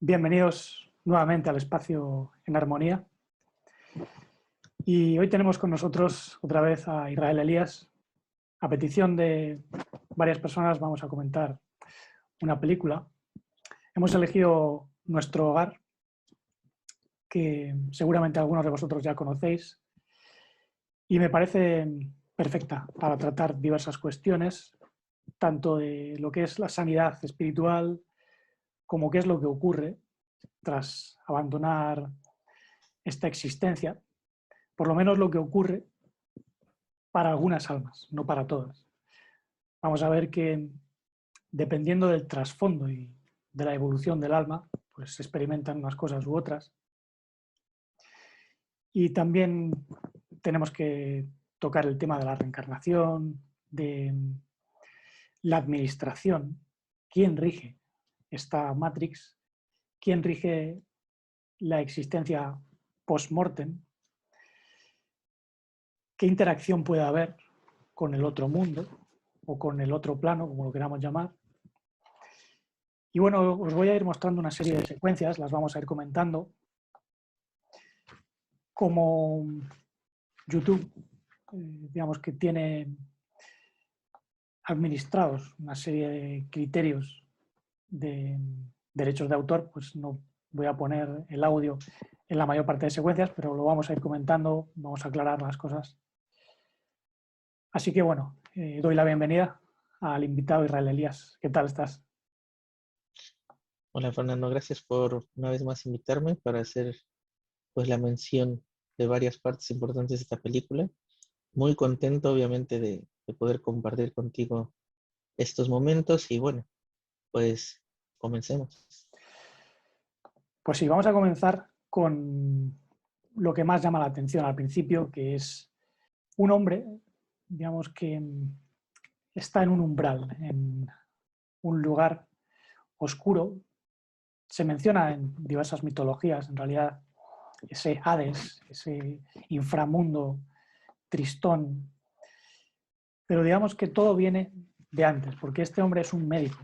Bienvenidos nuevamente al espacio en armonía. Y hoy tenemos con nosotros otra vez a Israel Elías. A petición de varias personas vamos a comentar una película. Hemos elegido Nuestro Hogar, que seguramente algunos de vosotros ya conocéis, y me parece perfecta para tratar diversas cuestiones, tanto de lo que es la sanidad espiritual, como qué es lo que ocurre tras abandonar esta existencia, por lo menos lo que ocurre para algunas almas, no para todas. Vamos a ver que dependiendo del trasfondo y de la evolución del alma, pues se experimentan unas cosas u otras. Y también tenemos que tocar el tema de la reencarnación, de la administración, quién rige esta Matrix, quién rige la existencia post-mortem, qué interacción puede haber con el otro mundo o con el otro plano, como lo queramos llamar. Y bueno, os voy a ir mostrando una serie de secuencias, las vamos a ir comentando. Como YouTube, digamos que tiene administrados una serie de criterios de derechos de autor, pues no voy a poner el audio en la mayor parte de secuencias, pero lo vamos a ir comentando, vamos a aclarar las cosas. Así que bueno, doy la bienvenida al invitado Israel Elías. ¿Qué tal estás? Hola Fernando, gracias por una vez más invitarme para hacer pues la mención de varias partes importantes de esta película. Muy contento obviamente de poder compartir contigo estos momentos y bueno, pues comencemos. Pues sí, vamos a comenzar con lo que más llama la atención al principio, que es un hombre, digamos que está en un umbral, en un lugar oscuro. Se menciona en diversas mitologías, en realidad, ese Hades, ese inframundo tristón. Pero digamos que todo viene de antes, porque este hombre es un médico,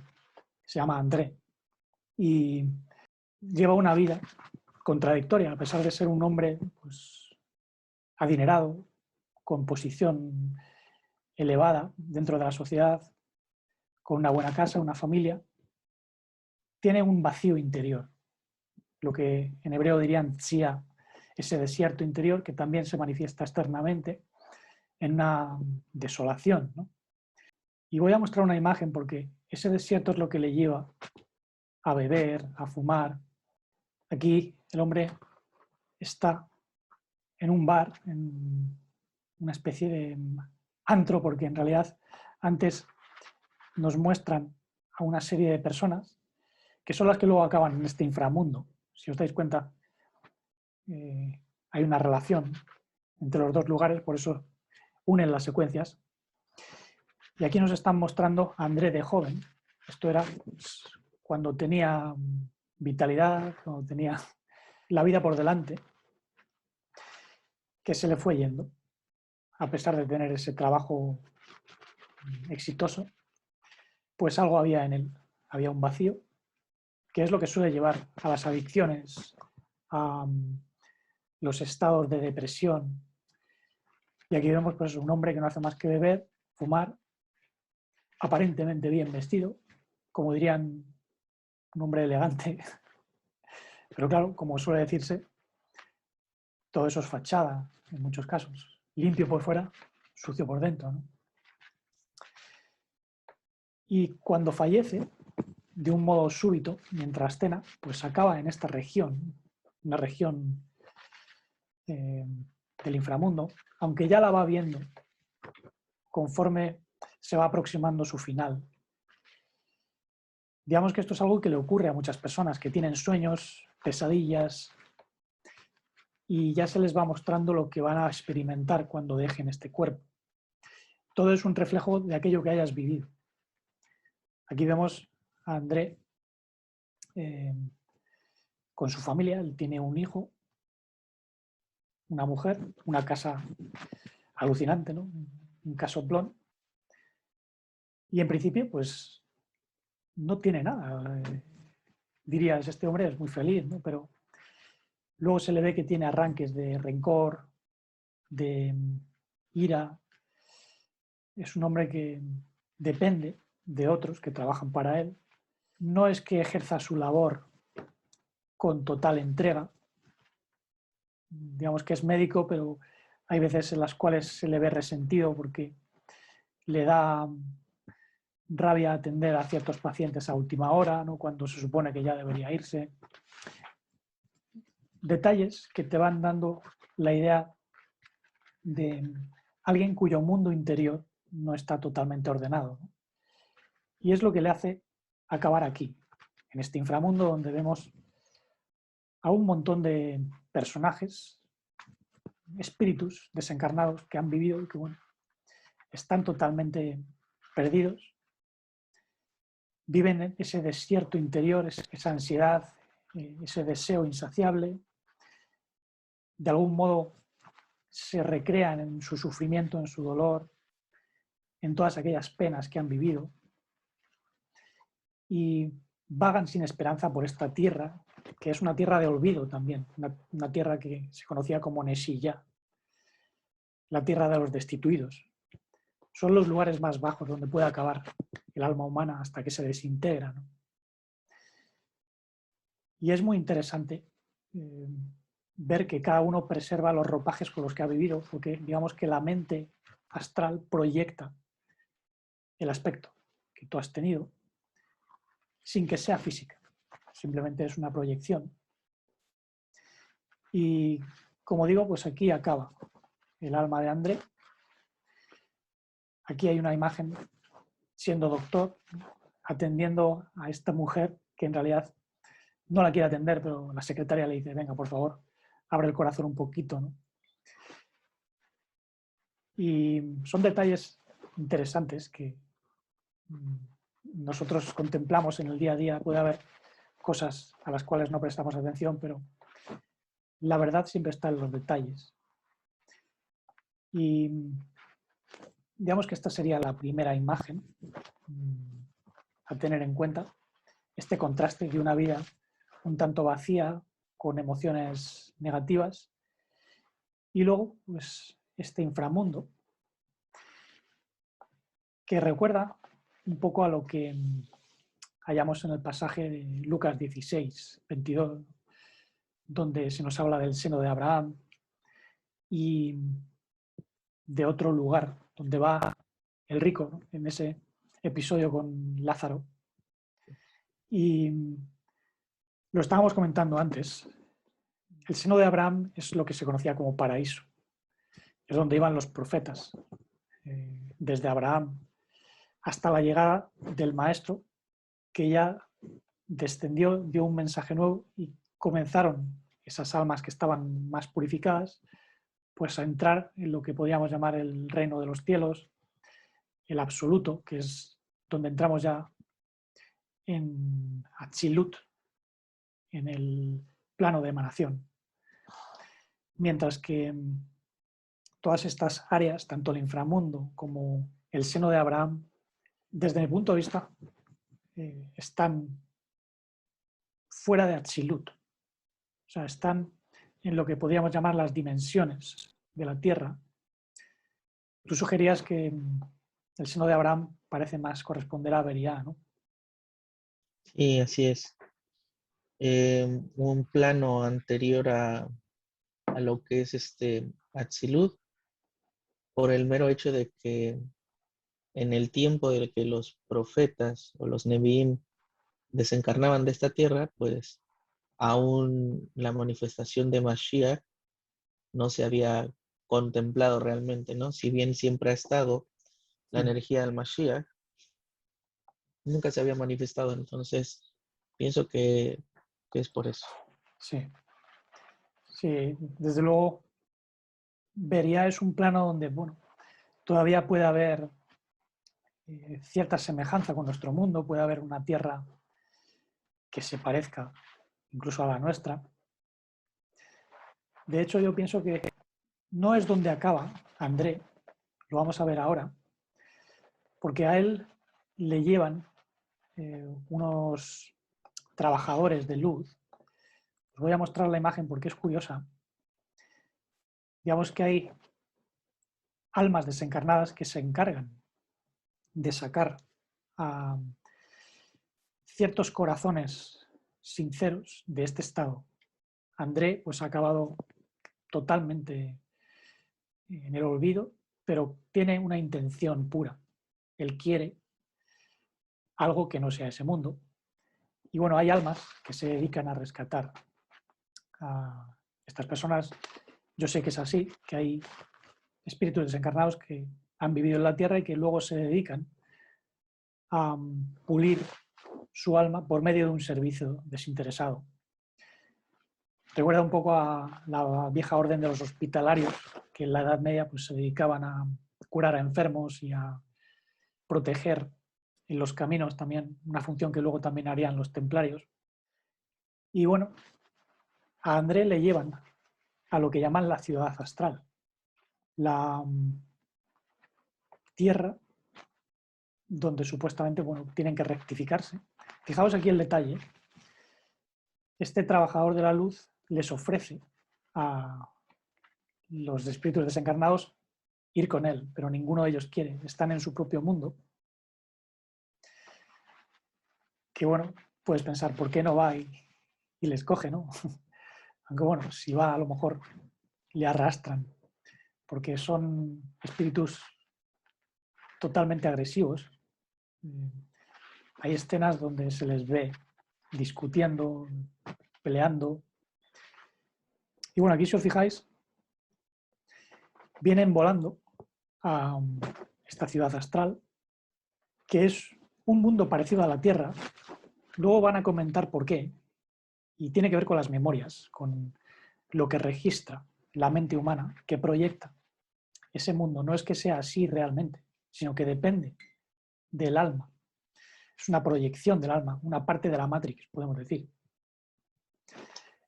se llama André, y lleva una vida contradictoria, a pesar de ser un hombre pues, adinerado, con posición elevada dentro de la sociedad, con una buena casa, una familia, tiene un vacío interior, lo que en hebreo dirían tzia, ese desierto interior que también se manifiesta externamente en una desolación, ¿no? Y voy a mostrar una imagen porque ese desierto es lo que le lleva a beber, a fumar. Aquí el hombre está en un bar, en una especie de antro, porque en realidad antes nos muestran a una serie de personas que son las que luego acaban en este inframundo. Si os dais cuenta, hay una relación entre los dos lugares, por eso unen las secuencias. Y aquí nos están mostrando a André de joven. Esto era pues, cuando tenía vitalidad, cuando tenía la vida por delante, que se le fue yendo, a pesar de tener ese trabajo exitoso, pues algo había en él, había un vacío, que es lo que suele llevar a las adicciones, a los estados de depresión. Y aquí vemos pues, un hombre que no hace más que beber, fumar, aparentemente bien vestido, como dirían un hombre elegante, pero claro, como suele decirse, todo eso es fachada en muchos casos, limpio por fuera, sucio por dentro, ¿no? Y cuando fallece, de un modo súbito, mientras cena, pues acaba en esta región, una región del inframundo, aunque ya la va viendo conforme se va aproximando su final. Digamos que esto es algo que le ocurre a muchas personas que tienen sueños, pesadillas, y ya se les va mostrando lo que van a experimentar cuando dejen este cuerpo. Todo es un reflejo de aquello que hayas vivido. Aquí vemos a André con su familia, él tiene un hijo, una mujer, una casa alucinante, ¿no? Un casoplón. Y en principio, pues no tiene nada. dirías, este hombre es muy feliz, ¿no? Pero luego se le ve que tiene arranques de rencor, de ira. Es un hombre que depende de otros que trabajan para él. No es que ejerza su labor con total entrega. Digamos que es médico, pero hay veces en las cuales se le ve resentido porque le da rabia atender a ciertos pacientes a última hora, ¿no? Cuando se supone que ya debería irse. Detalles que te van dando la idea de alguien cuyo mundo interior no está totalmente ordenado, ¿no? Y es lo que le hace acabar aquí, en este inframundo donde vemos a un montón de personajes, espíritus desencarnados que han vivido y que, bueno, están totalmente perdidos, viven en ese desierto interior, esa ansiedad, ese deseo insaciable, de algún modo se recrean en su sufrimiento, en su dolor, en todas aquellas penas que han vivido y vagan sin esperanza por esta tierra, que es una tierra de olvido también, una tierra que se conocía como Nesilla, la tierra de los destituidos. Son los lugares más bajos donde puede acabar el alma humana hasta que se desintegra, ¿no? Y es muy interesante ver que cada uno preserva los ropajes con los que ha vivido, porque digamos que la mente astral proyecta el aspecto que tú has tenido sin que sea física, simplemente es una proyección. Y como digo, pues aquí acaba el alma de André. Aquí hay una imagen siendo doctor, atendiendo a esta mujer que en realidad no la quiere atender, pero la secretaria le dice, venga, por favor, abre el corazón un poquito, ¿no? Y son detalles interesantes que nosotros contemplamos en el día a día. Puede haber cosas a las cuales no prestamos atención, pero la verdad siempre está en los detalles. Y digamos que esta sería la primera imagen a tener en cuenta, este contraste de una vida un tanto vacía, con emociones negativas, y luego pues, este inframundo, que recuerda un poco a lo que hallamos en el pasaje de Lucas 16, 22, donde se nos habla del seno de Abraham y de otro lugar donde va el rico, ¿no? En ese episodio con Lázaro. Y lo estábamos comentando antes, el seno de Abraham es lo que se conocía como paraíso, es donde iban los profetas, desde Abraham hasta la llegada del Maestro, que ya descendió, dio un mensaje nuevo y comenzaron esas almas que estaban más purificadas pues a entrar en lo que podríamos llamar el reino de los cielos, el absoluto, que es donde entramos ya en Atzilut, en el plano de emanación. Mientras que todas estas áreas, tanto el inframundo como el seno de Abraham, desde mi punto de vista, están fuera de Atzilut. O sea, están en lo que podríamos llamar las dimensiones de la Tierra. Tú sugerías que el seno de Abraham parece más corresponder a Beriá, ¿no? Sí, así es. Un plano anterior a lo que es Atzilut, por el mero hecho de que en el tiempo del que los profetas o los Nevi'im desencarnaban de esta tierra, pues aún la manifestación de Mashiach no se había contemplado realmente, ¿no? Si bien siempre ha estado la energía del Mashiach, nunca se había manifestado, entonces pienso que es por eso. Sí. Sí, desde luego, Beriá es un plano donde, bueno, todavía puede haber cierta semejanza con nuestro mundo, puede haber una tierra que se parezca incluso a la nuestra. De hecho, yo pienso que no es donde acaba André, lo vamos a ver ahora, porque a él le llevan unos trabajadores de luz. Os voy a mostrar la imagen porque es curiosa. Digamos que hay almas desencarnadas que se encargan de sacar a ciertos corazones sinceros de este estado. André pues ha acabado totalmente en el olvido, pero tiene una intención pura. Él quiere algo que no sea ese mundo. Y bueno, hay almas que se dedican a rescatar a estas personas. Yo sé que es así, que hay espíritus desencarnados que han vivido en la Tierra y que luego se dedican a pulir su alma por medio de un servicio desinteresado. Recuerda un poco a la vieja orden de los hospitalarios, que en la Edad Media pues, se dedicaban a curar a enfermos y a proteger en los caminos también, una función que luego también harían los templarios. Y bueno, a André le llevan a lo que llaman la ciudad astral, la tierra donde supuestamente bueno, tienen que rectificarse. Fijaos aquí el detalle. Este trabajador de la luz les ofrece a los espíritus desencarnados ir con él, pero ninguno de ellos quiere. Están en su propio mundo. Que bueno, puedes pensar, ¿por qué no va y les coge, no? Aunque bueno, si va a lo mejor le arrastran, porque son espíritus totalmente agresivos. Hay escenas donde se les ve discutiendo, peleando. Y bueno, aquí si os fijáis, vienen volando a esta ciudad astral, que es un mundo parecido a la Tierra. Luego van a comentar por qué. Y tiene que ver con las memorias, con lo que registra la mente humana, que proyecta ese mundo. No es que sea así realmente, sino que depende del alma. Es una proyección del alma, una parte de la Matrix, podemos decir.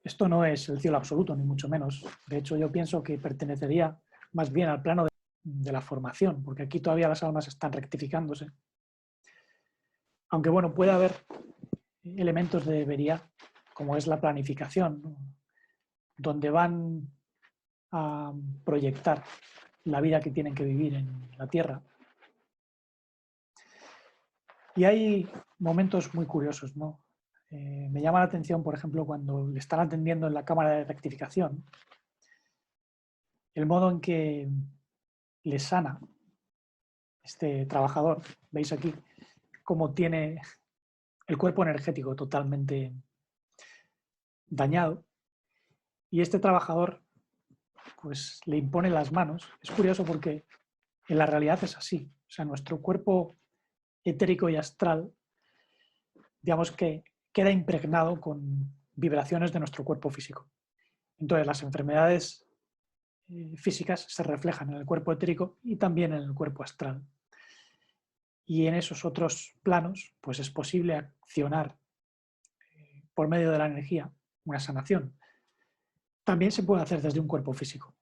Esto no es el cielo absoluto, ni mucho menos. De hecho, yo pienso que pertenecería más bien al plano de la formación, porque aquí todavía las almas están rectificándose. Aunque bueno, puede haber elementos de vería, como es la planificación, ¿no? Donde van a proyectar la vida que tienen que vivir en la Tierra. Y hay momentos muy curiosos, ¿no? Me llama la atención, por ejemplo, cuando le están atendiendo en la cámara de rectificación, el modo en que le sana este trabajador. Veis aquí cómo tiene el cuerpo energético totalmente dañado. Y este trabajador pues le impone las manos. Es curioso porque en la realidad es así. O sea, nuestro cuerpo etérico y astral, digamos que queda impregnado con vibraciones de nuestro cuerpo físico. Entonces, las enfermedades físicas se reflejan en el cuerpo etérico y también en el cuerpo astral. Y en esos otros planos, pues es posible accionar por medio de la energía una sanación. También se puede hacer desde un cuerpo físico,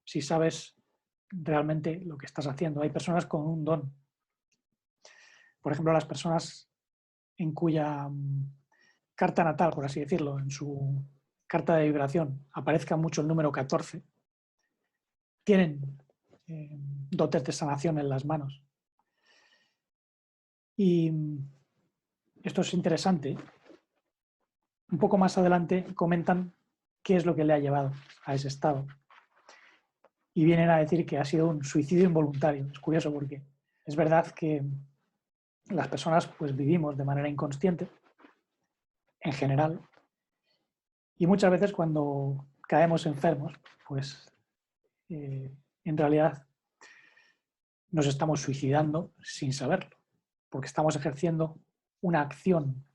si sabes realmente lo que estás haciendo. Hay personas con un don. Por ejemplo, las personas en cuya carta natal, por así decirlo, en su carta de vibración aparezca mucho el número 14, tienen dotes de sanación en las manos. Y esto es interesante. Un poco más adelante comentan qué es lo que le ha llevado a ese estado. Y vienen a decir que ha sido un suicidio involuntario. Es curioso porque es verdad que las personas pues, vivimos de manera inconsciente, en general, y muchas veces cuando caemos enfermos, pues en realidad nos estamos suicidando sin saberlo, porque estamos ejerciendo una acción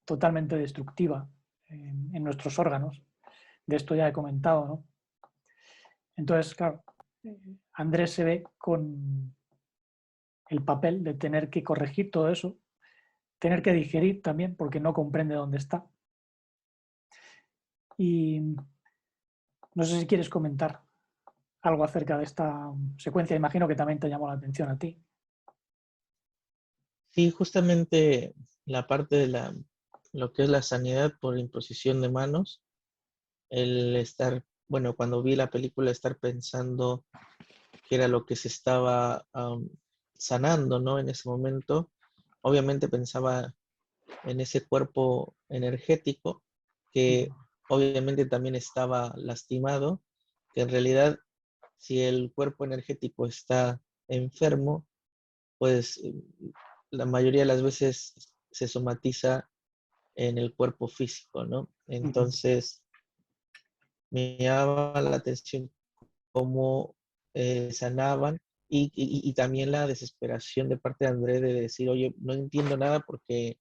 totalmente destructiva en nuestros órganos. De esto ya he comentado, ¿no? Entonces, claro, Andrés se ve con el papel de tener que corregir todo eso, tener que digerir también, porque no comprende dónde está. Y no sé si quieres comentar algo acerca de esta secuencia. Imagino que también te llamó la atención a ti. Sí, justamente la parte de la lo que es la sanidad por imposición de manos, el estar, bueno, cuando vi la película, estar pensando qué era lo que se estaba sanando, ¿no? En ese momento, obviamente pensaba en ese cuerpo energético que obviamente también estaba lastimado, que en realidad si el cuerpo energético está enfermo, pues la mayoría de las veces se somatiza en el cuerpo físico, ¿no? Entonces me llama la atención cómo sanaban y también la desesperación de parte de André de decir, oye, no entiendo nada porque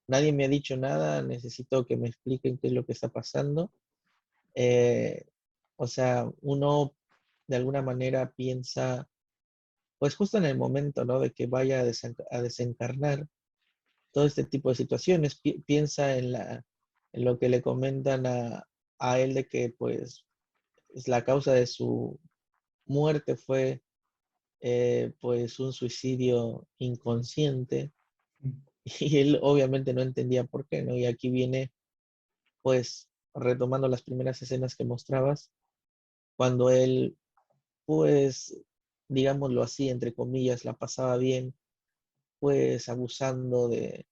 nadie me ha dicho nada, necesito que me expliquen qué es lo que está pasando. Eh, o sea, uno de alguna manera piensa, pues justo en el momento, ¿no? De que vaya a desencarnar todo este tipo de situaciones, piensa en lo que le comentan a él de que pues es la causa de su muerte fue pues un suicidio inconsciente y él obviamente no entendía por qué, ¿no? Y aquí viene pues retomando las primeras escenas que mostrabas, cuando él pues digámoslo así, entre comillas, la pasaba bien, pues abusando de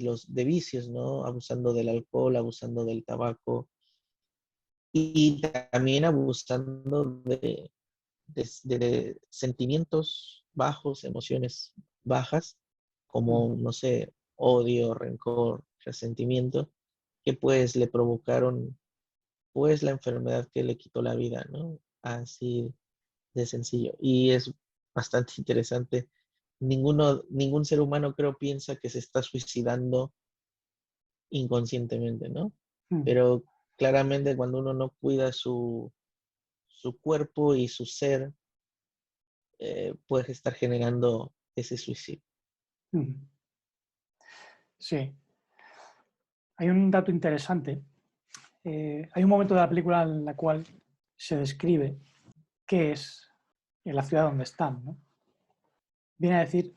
los de vicios, ¿no? Abusando del alcohol, abusando del tabaco y también abusando de sentimientos bajos, emociones bajas, como, no sé, odio, rencor, resentimiento, que pues le provocaron pues la enfermedad que le quitó la vida, ¿no? Así de sencillo. Y es bastante interesante. Ningún ser humano creo piensa que se está suicidando inconscientemente, ¿no? Pero claramente cuando uno no cuida su cuerpo y su ser, puede estar generando ese suicidio. Sí. Hay un dato interesante. Hay un momento de la película en la cual se describe qué es en la ciudad donde están, ¿no? Viene a decir,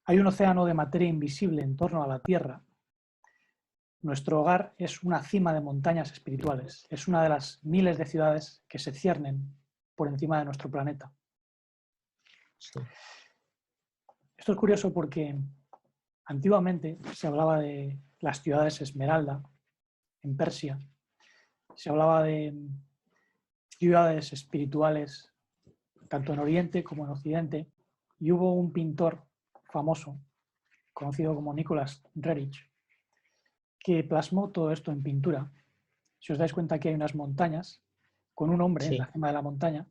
hay un océano de materia invisible en torno a la Tierra. Nuestro hogar es una cima de montañas espirituales. Es una de las miles de ciudades que se ciernen por encima de nuestro planeta. Sí, Esto es curioso porque antiguamente se hablaba de las ciudades Esmeralda en Persia. Se hablaba de ciudades espirituales tanto en Oriente como en Occidente, y hubo un pintor famoso, conocido como Nicholas Roerich, que plasmó todo esto en pintura. Si os dais cuenta, aquí hay unas montañas con un hombre en la sí, cima de la montaña,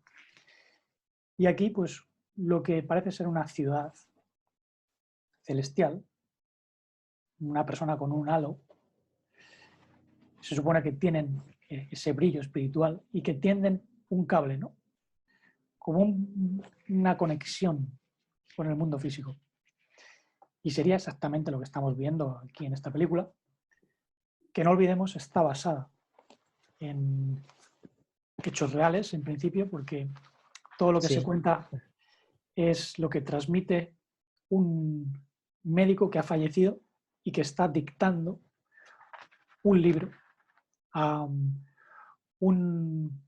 y aquí pues lo que parece ser una ciudad celestial, una persona con un halo, se supone que tienen ese brillo espiritual y que tienden un cable, ¿no? Como una conexión con el mundo físico. Y sería exactamente lo que estamos viendo aquí en esta película, que no olvidemos está basada en hechos reales, en principio, porque todo lo que se sí, cuenta es lo que transmite un médico que ha fallecido y que está dictando un libro a un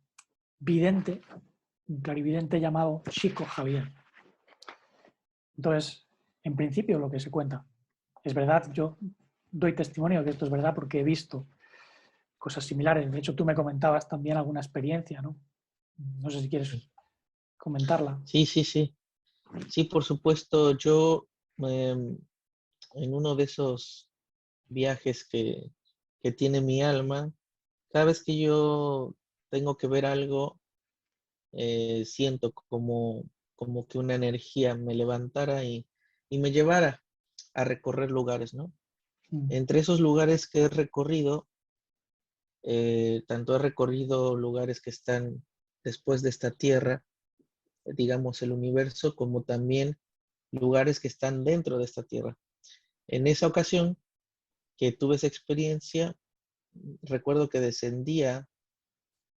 vidente, un clarividente llamado Chico Javier. Entonces, en principio, lo que se cuenta es verdad. Yo doy testimonio de que esto es verdad porque he visto cosas similares. De hecho, tú me comentabas también alguna experiencia, ¿no? No sé si quieres comentarla. sí, sí, sí, sí, por supuesto, yo en uno de esos viajes que tiene mi alma, cada vez que yo tengo que ver algo, siento como que una energía me levantara y me llevara a recorrer lugares, ¿no? Entre esos lugares que he recorrido, tanto he recorrido lugares que están después de esta tierra, digamos el universo, como también lugares que están dentro de esta tierra. En esa ocasión que tuve esa experiencia, recuerdo que descendía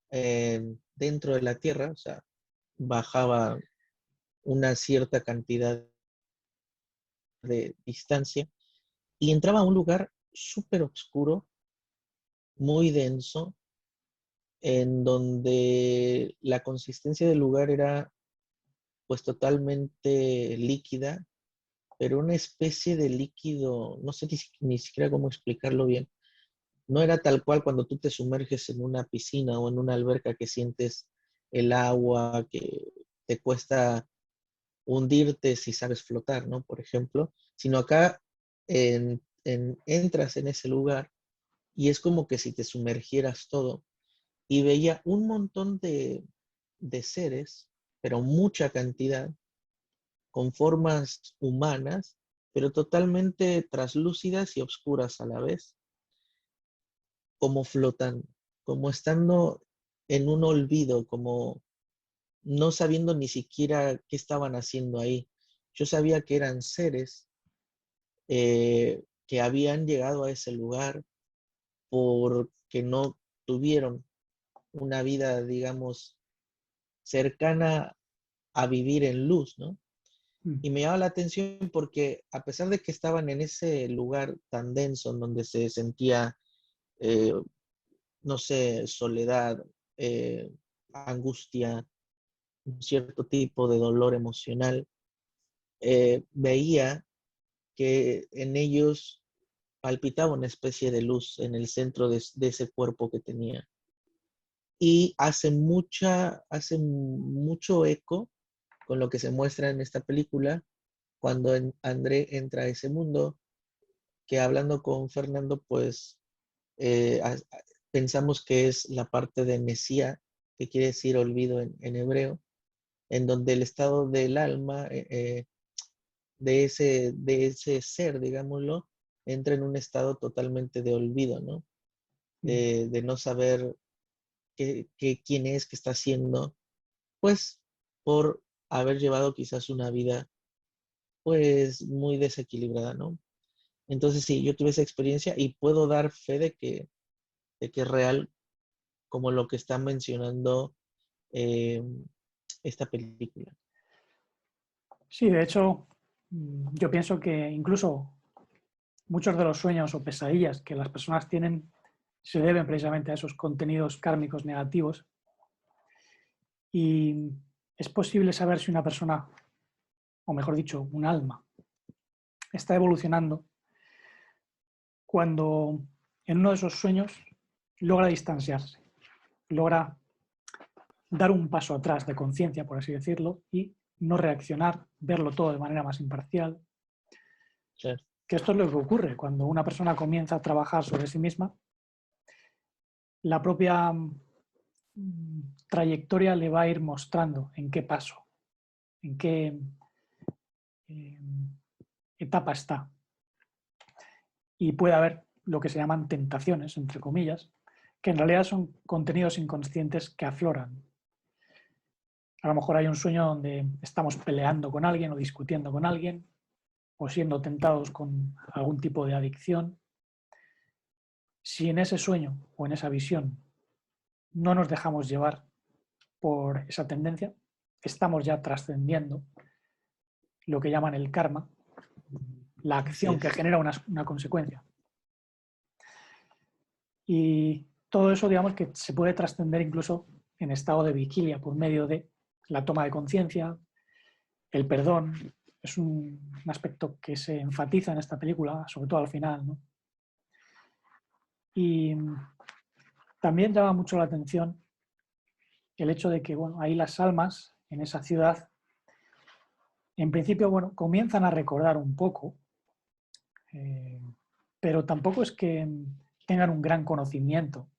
dentro de la tierra, o sea, bajaba una cierta cantidad de distancia y entraba a un lugar súper oscuro, muy denso, en donde la consistencia del lugar era pues totalmente líquida, pero una especie de líquido, no sé ni siquiera cómo explicarlo bien. No era tal cual cuando tú te sumerges en una piscina o en una alberca que sientes el agua, que te cuesta hundirte si sabes flotar, ¿no? Por ejemplo, sino acá entras en ese lugar y es como que si te sumergieras todo y veía un montón de seres, pero mucha cantidad, con formas humanas, pero totalmente traslúcidas y oscuras a la vez, como flotando, como estando en un olvido, como no sabiendo ni siquiera qué estaban haciendo ahí. Yo sabía que eran seres que habían llegado a ese lugar porque no tuvieron una vida, digamos, cercana a vivir en luz, ¿no? Mm. Y me llama la atención porque a pesar de que estaban en ese lugar tan denso en donde se sentía, eh, no sé, soledad, angustia, un cierto tipo de dolor emocional, veía que en ellos palpitaba una especie de luz en el centro de ese cuerpo que tenía. Y hace mucho eco con lo que se muestra en esta película cuando André entra a ese mundo, que hablando con Fernando, pues pensamos que es la parte de Mesía, que quiere decir olvido en hebreo, en donde el estado del alma de ese ser, digámoslo, entra en un estado totalmente de olvido, ¿no? Mm. De no saber quién es, qué está haciendo, pues por haber llevado quizás una vida pues muy desequilibrada, ¿no? Entonces sí, yo tuve esa experiencia y puedo dar fe de que es real como lo que está mencionando eh, esta película. Sí, de hecho, yo pienso que incluso muchos de los sueños o pesadillas que las personas tienen se deben precisamente a esos contenidos kármicos negativos. Y es posible saber si una persona, o mejor dicho, un alma, está evolucionando cuando en uno de esos sueños logra distanciarse, logra dar un paso atrás de conciencia, por así decirlo, y no reaccionar, verlo todo de manera más imparcial. Claro. Que esto es lo que ocurre cuando una persona comienza a trabajar sobre sí misma. La propia trayectoria le va a ir mostrando en qué paso, en qué eh, etapa está. Y puede haber lo que se llaman tentaciones, entre comillas, que en realidad son contenidos inconscientes que afloran. A lo mejor hay un sueño donde estamos peleando con alguien o discutiendo con alguien o siendo tentados con algún tipo de adicción. Si en ese sueño o en esa visión no nos dejamos llevar por esa tendencia, estamos ya trascendiendo lo que llaman el karma, la Así acción que es. genera una consecuencia. Y todo eso, digamos, que se puede trascender incluso en estado de vigilia por medio de la toma de conciencia, el perdón. Es un aspecto que se enfatiza en esta película, sobre todo al final, ¿no? Y también llama mucho la atención el hecho de que, bueno, ahí las almas en esa ciudad, en principio, bueno, comienzan a recordar un poco, eh, pero tampoco es que tengan un gran conocimiento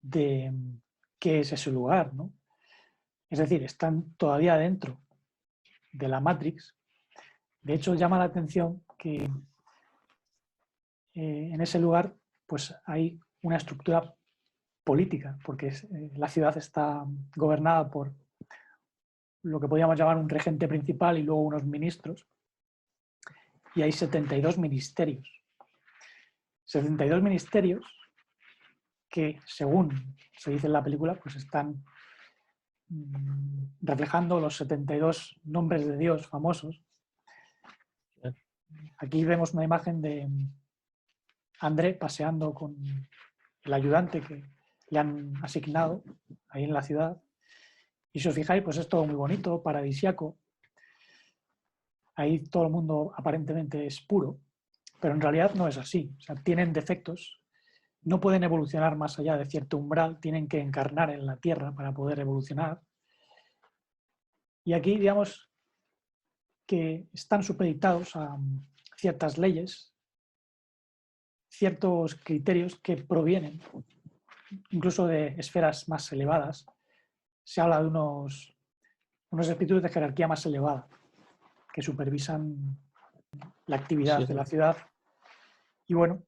de qué es ese lugar, ¿no? Es decir, están todavía dentro de la Matrix. De hecho, llama la atención que en ese lugar pues, hay una estructura política, porque la ciudad está gobernada por lo que podríamos llamar un regente principal y luego unos ministros, y hay 72 ministerios. 72 ministerios que, según se dice en la película, pues están reflejando los 72 nombres de Dios famosos, Claro. Aquí vemos una imagen de André paseando con el ayudante que le han asignado ahí en la ciudad. Y si os fijáis, pues es todo muy bonito, paradisiaco. Ahí todo el mundo aparentemente es puro, pero en realidad no es así. O sea, tienen defectos, no pueden evolucionar más allá de cierto umbral, tienen que encarnar en la Tierra para poder evolucionar. Y aquí, digamos, que están supeditados a ciertas leyes, ciertos criterios que provienen incluso de esferas más elevadas. Se habla de unos espíritus de jerarquía más elevada que supervisan la actividad de la ciudad. Y bueno,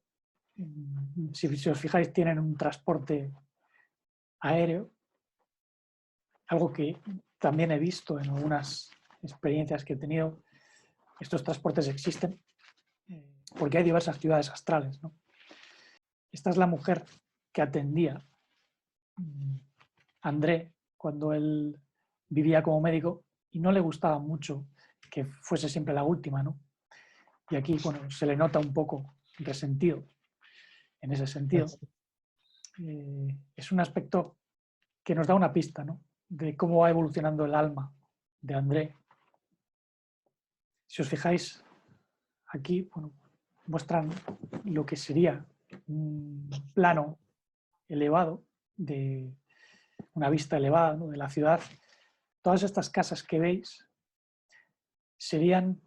si os fijáis, tienen un transporte aéreo, algo que también he visto en algunas experiencias que he tenido. Estos transportes existen porque hay diversas ciudades astrales, ¿no? Esta es la mujer que atendía a André cuando él vivía como médico y no le gustaba mucho que fuese siempre la última, ¿no? Y aquí, bueno, se le nota un poco resentido en ese sentido. Es un aspecto que nos da una pista, ¿no?, de cómo va evolucionando el alma de André. Si os fijáis, aquí, bueno, muestran lo que sería un plano elevado, de una vista elevada, ¿no?, de la ciudad. Todas estas casas que veis serían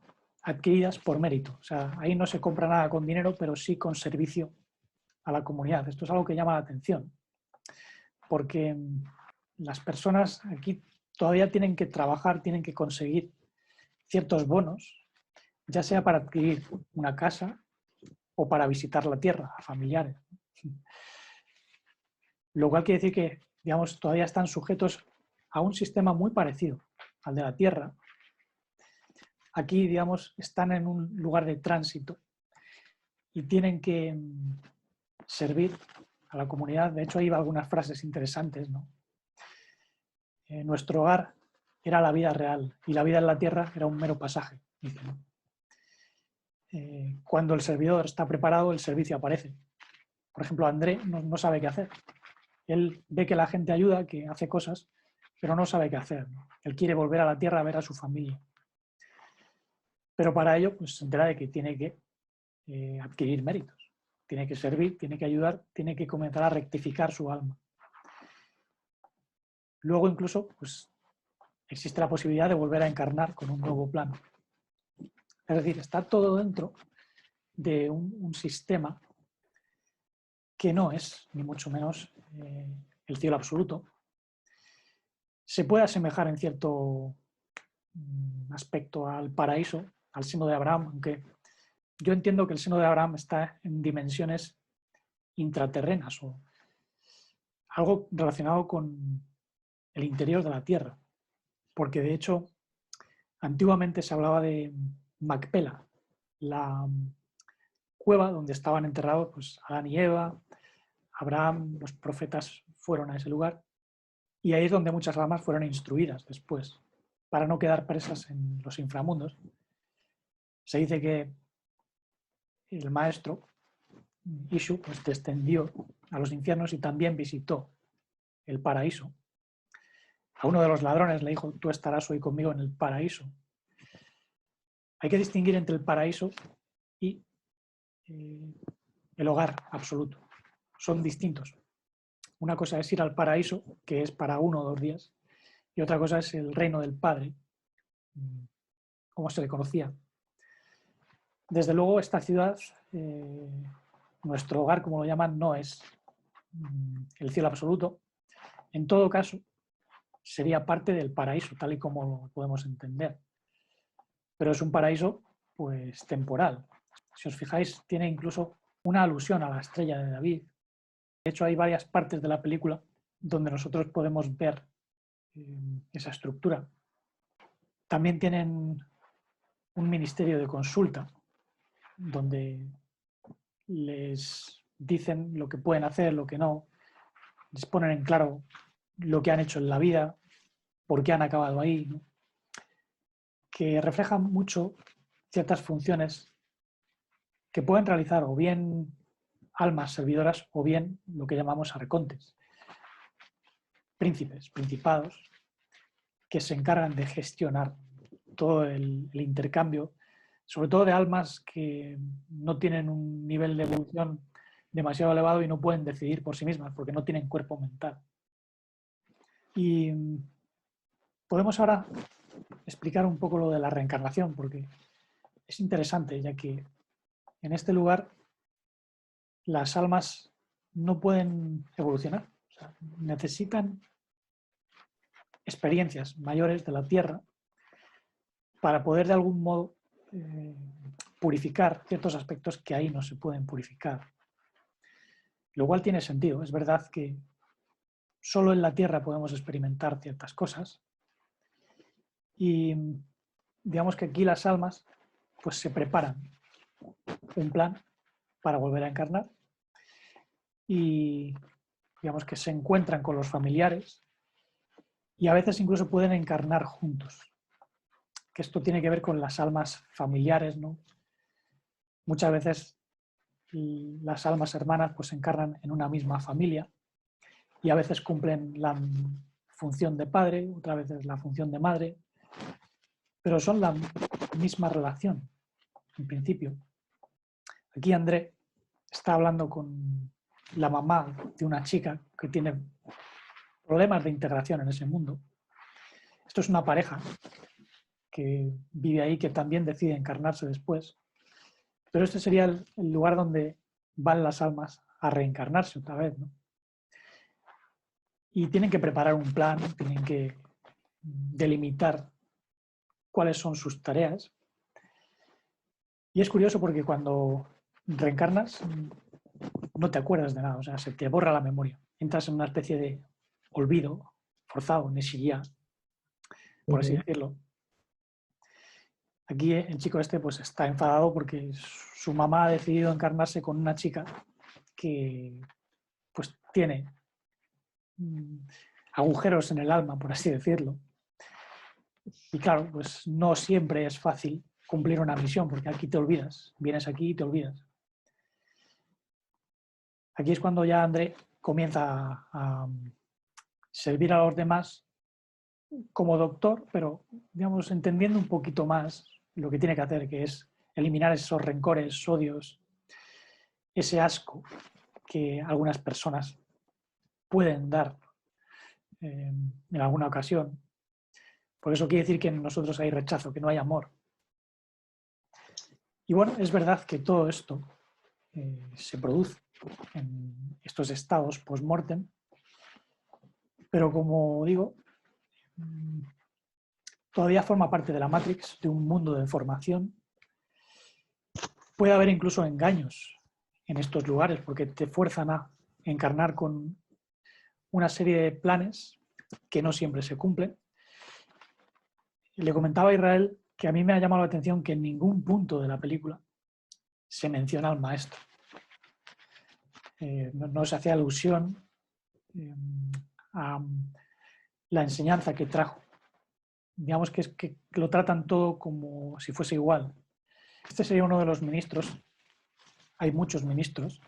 adquiridas por mérito. O sea, ahí no se compra nada con dinero, pero sí con servicio a la comunidad. Esto es algo que llama la atención, porque las personas aquí todavía tienen que trabajar, tienen que conseguir ciertos bonos, ya sea para adquirir una casa o para visitar la tierra a familiares. Lo cual quiere decir que, digamos, todavía están sujetos a un sistema muy parecido al de la tierra. Aquí, digamos, están en un lugar de tránsito y tienen que servir a la comunidad. De hecho, hay algunas frases interesantes, ¿no? Nuestro hogar era la vida real y la vida en la tierra era un mero pasaje, dice, ¿no? Cuando el servidor está preparado, el servicio aparece. Por ejemplo, André no sabe qué hacer. Él ve que la gente ayuda, que hace cosas, pero no sabe qué hacer, ¿no? Él quiere volver a la tierra a ver a su familia. Pero para ello, pues se entera de que tiene que adquirir méritos. Tiene que servir, tiene que ayudar, tiene que comenzar a rectificar su alma. Luego incluso, pues, existe la posibilidad de volver a encarnar con un nuevo plano. Es decir, está todo dentro de un sistema que no es, ni mucho menos, el cielo absoluto. Se puede asemejar en cierto aspecto al paraíso, al seno de Abraham, aunque yo entiendo que el seno de Abraham está en dimensiones intraterrenas o algo relacionado con el interior de la Tierra, porque de hecho antiguamente se hablaba de Macpela, la cueva donde estaban enterrados, pues, Adán y Eva, Abraham, los profetas fueron a ese lugar y ahí es donde muchas almas fueron instruidas después, para no quedar presas en los inframundos. Se dice que el maestro Ishu, pues, descendió a los infiernos y también visitó el paraíso. A uno de los ladrones le dijo: tú estarás hoy conmigo en el paraíso. Hay que distinguir entre el paraíso y el hogar absoluto. Son distintos. Una cosa es ir al paraíso, que es para 1 o 2 días, y otra cosa es el reino del Padre, como se le conocía. Desde luego, esta ciudad, nuestro hogar, como lo llaman, no es el cielo absoluto. En todo caso, sería parte del paraíso, tal y como lo podemos entender. Pero es un paraíso, pues, temporal. Si os fijáis, tiene incluso una alusión a la estrella de David. De hecho, hay varias partes de la película donde nosotros podemos ver esa estructura. También tienen un ministerio de consulta, donde les dicen lo que pueden hacer, lo que no, les ponen en claro lo que han hecho en la vida, por qué han acabado ahí, ¿no? Que reflejan mucho ciertas funciones que pueden realizar o bien almas servidoras o bien lo que llamamos arcontes, príncipes, principados, que se encargan de gestionar todo el intercambio, sobre todo de almas que no tienen un nivel de evolución demasiado elevado y no pueden decidir por sí mismas porque no tienen cuerpo mental. Y podemos ahora explicar un poco lo de la reencarnación, porque es interesante, ya que en este lugar las almas no pueden evolucionar, o sea, necesitan experiencias mayores de la Tierra para poder de algún modo purificar ciertos aspectos que ahí no se pueden purificar. Lo cual tiene sentido. Es verdad que solo en la Tierra podemos experimentar ciertas cosas y digamos que aquí las almas pues se preparan un plan para volver a encarnar y digamos que se encuentran con los familiares y a veces incluso pueden encarnar juntos. Que esto tiene que ver con las almas familiares, ¿no? Muchas veces las almas hermanas pues encarnan en una misma familia y a veces cumplen la función de padre, otras veces la función de madre, pero son la misma relación, en principio. Aquí André está hablando con la mamá de una chica que tiene problemas de integración en ese mundo. Esto es una pareja que vive ahí, que también decide encarnarse después. Pero este sería el lugar donde van las almas a reencarnarse otra vez, ¿no? Y tienen que preparar un plan, tienen que delimitar cuáles son sus tareas. Y es curioso porque cuando reencarnas no te acuerdas de nada, o sea, se te borra la memoria. Entras en una especie de olvido forzado, neshiyá, por así decirlo. Aquí el chico este pues está enfadado porque su mamá ha decidido encarnarse con una chica que pues tiene agujeros en el alma, por así decirlo. Y claro, pues no siempre es fácil cumplir una misión porque aquí te olvidas, vienes aquí y te olvidas. Aquí es cuando ya André comienza a servir a los demás como doctor, pero digamos entendiendo un poquito más lo que tiene que hacer, que es eliminar esos rencores, odios, ese asco que algunas personas pueden dar en alguna ocasión. Por eso quiere decir que en nosotros hay rechazo, que no hay amor. Y bueno, es verdad que todo esto se produce en estos estados post-mortem, pero como digo, todavía forma parte de la Matrix, de un mundo de formación. Puede haber incluso engaños en estos lugares porque te fuerzan a encarnar con una serie de planes que no siempre se cumplen. Le comentaba a Israel que a mí me ha llamado la atención que en ningún punto de la película se menciona al maestro. No se hace alusión a la enseñanza que trajo. Digamos que lo tratan todo como si fuese igual. Este sería uno de los ministros. Hay muchos ministros.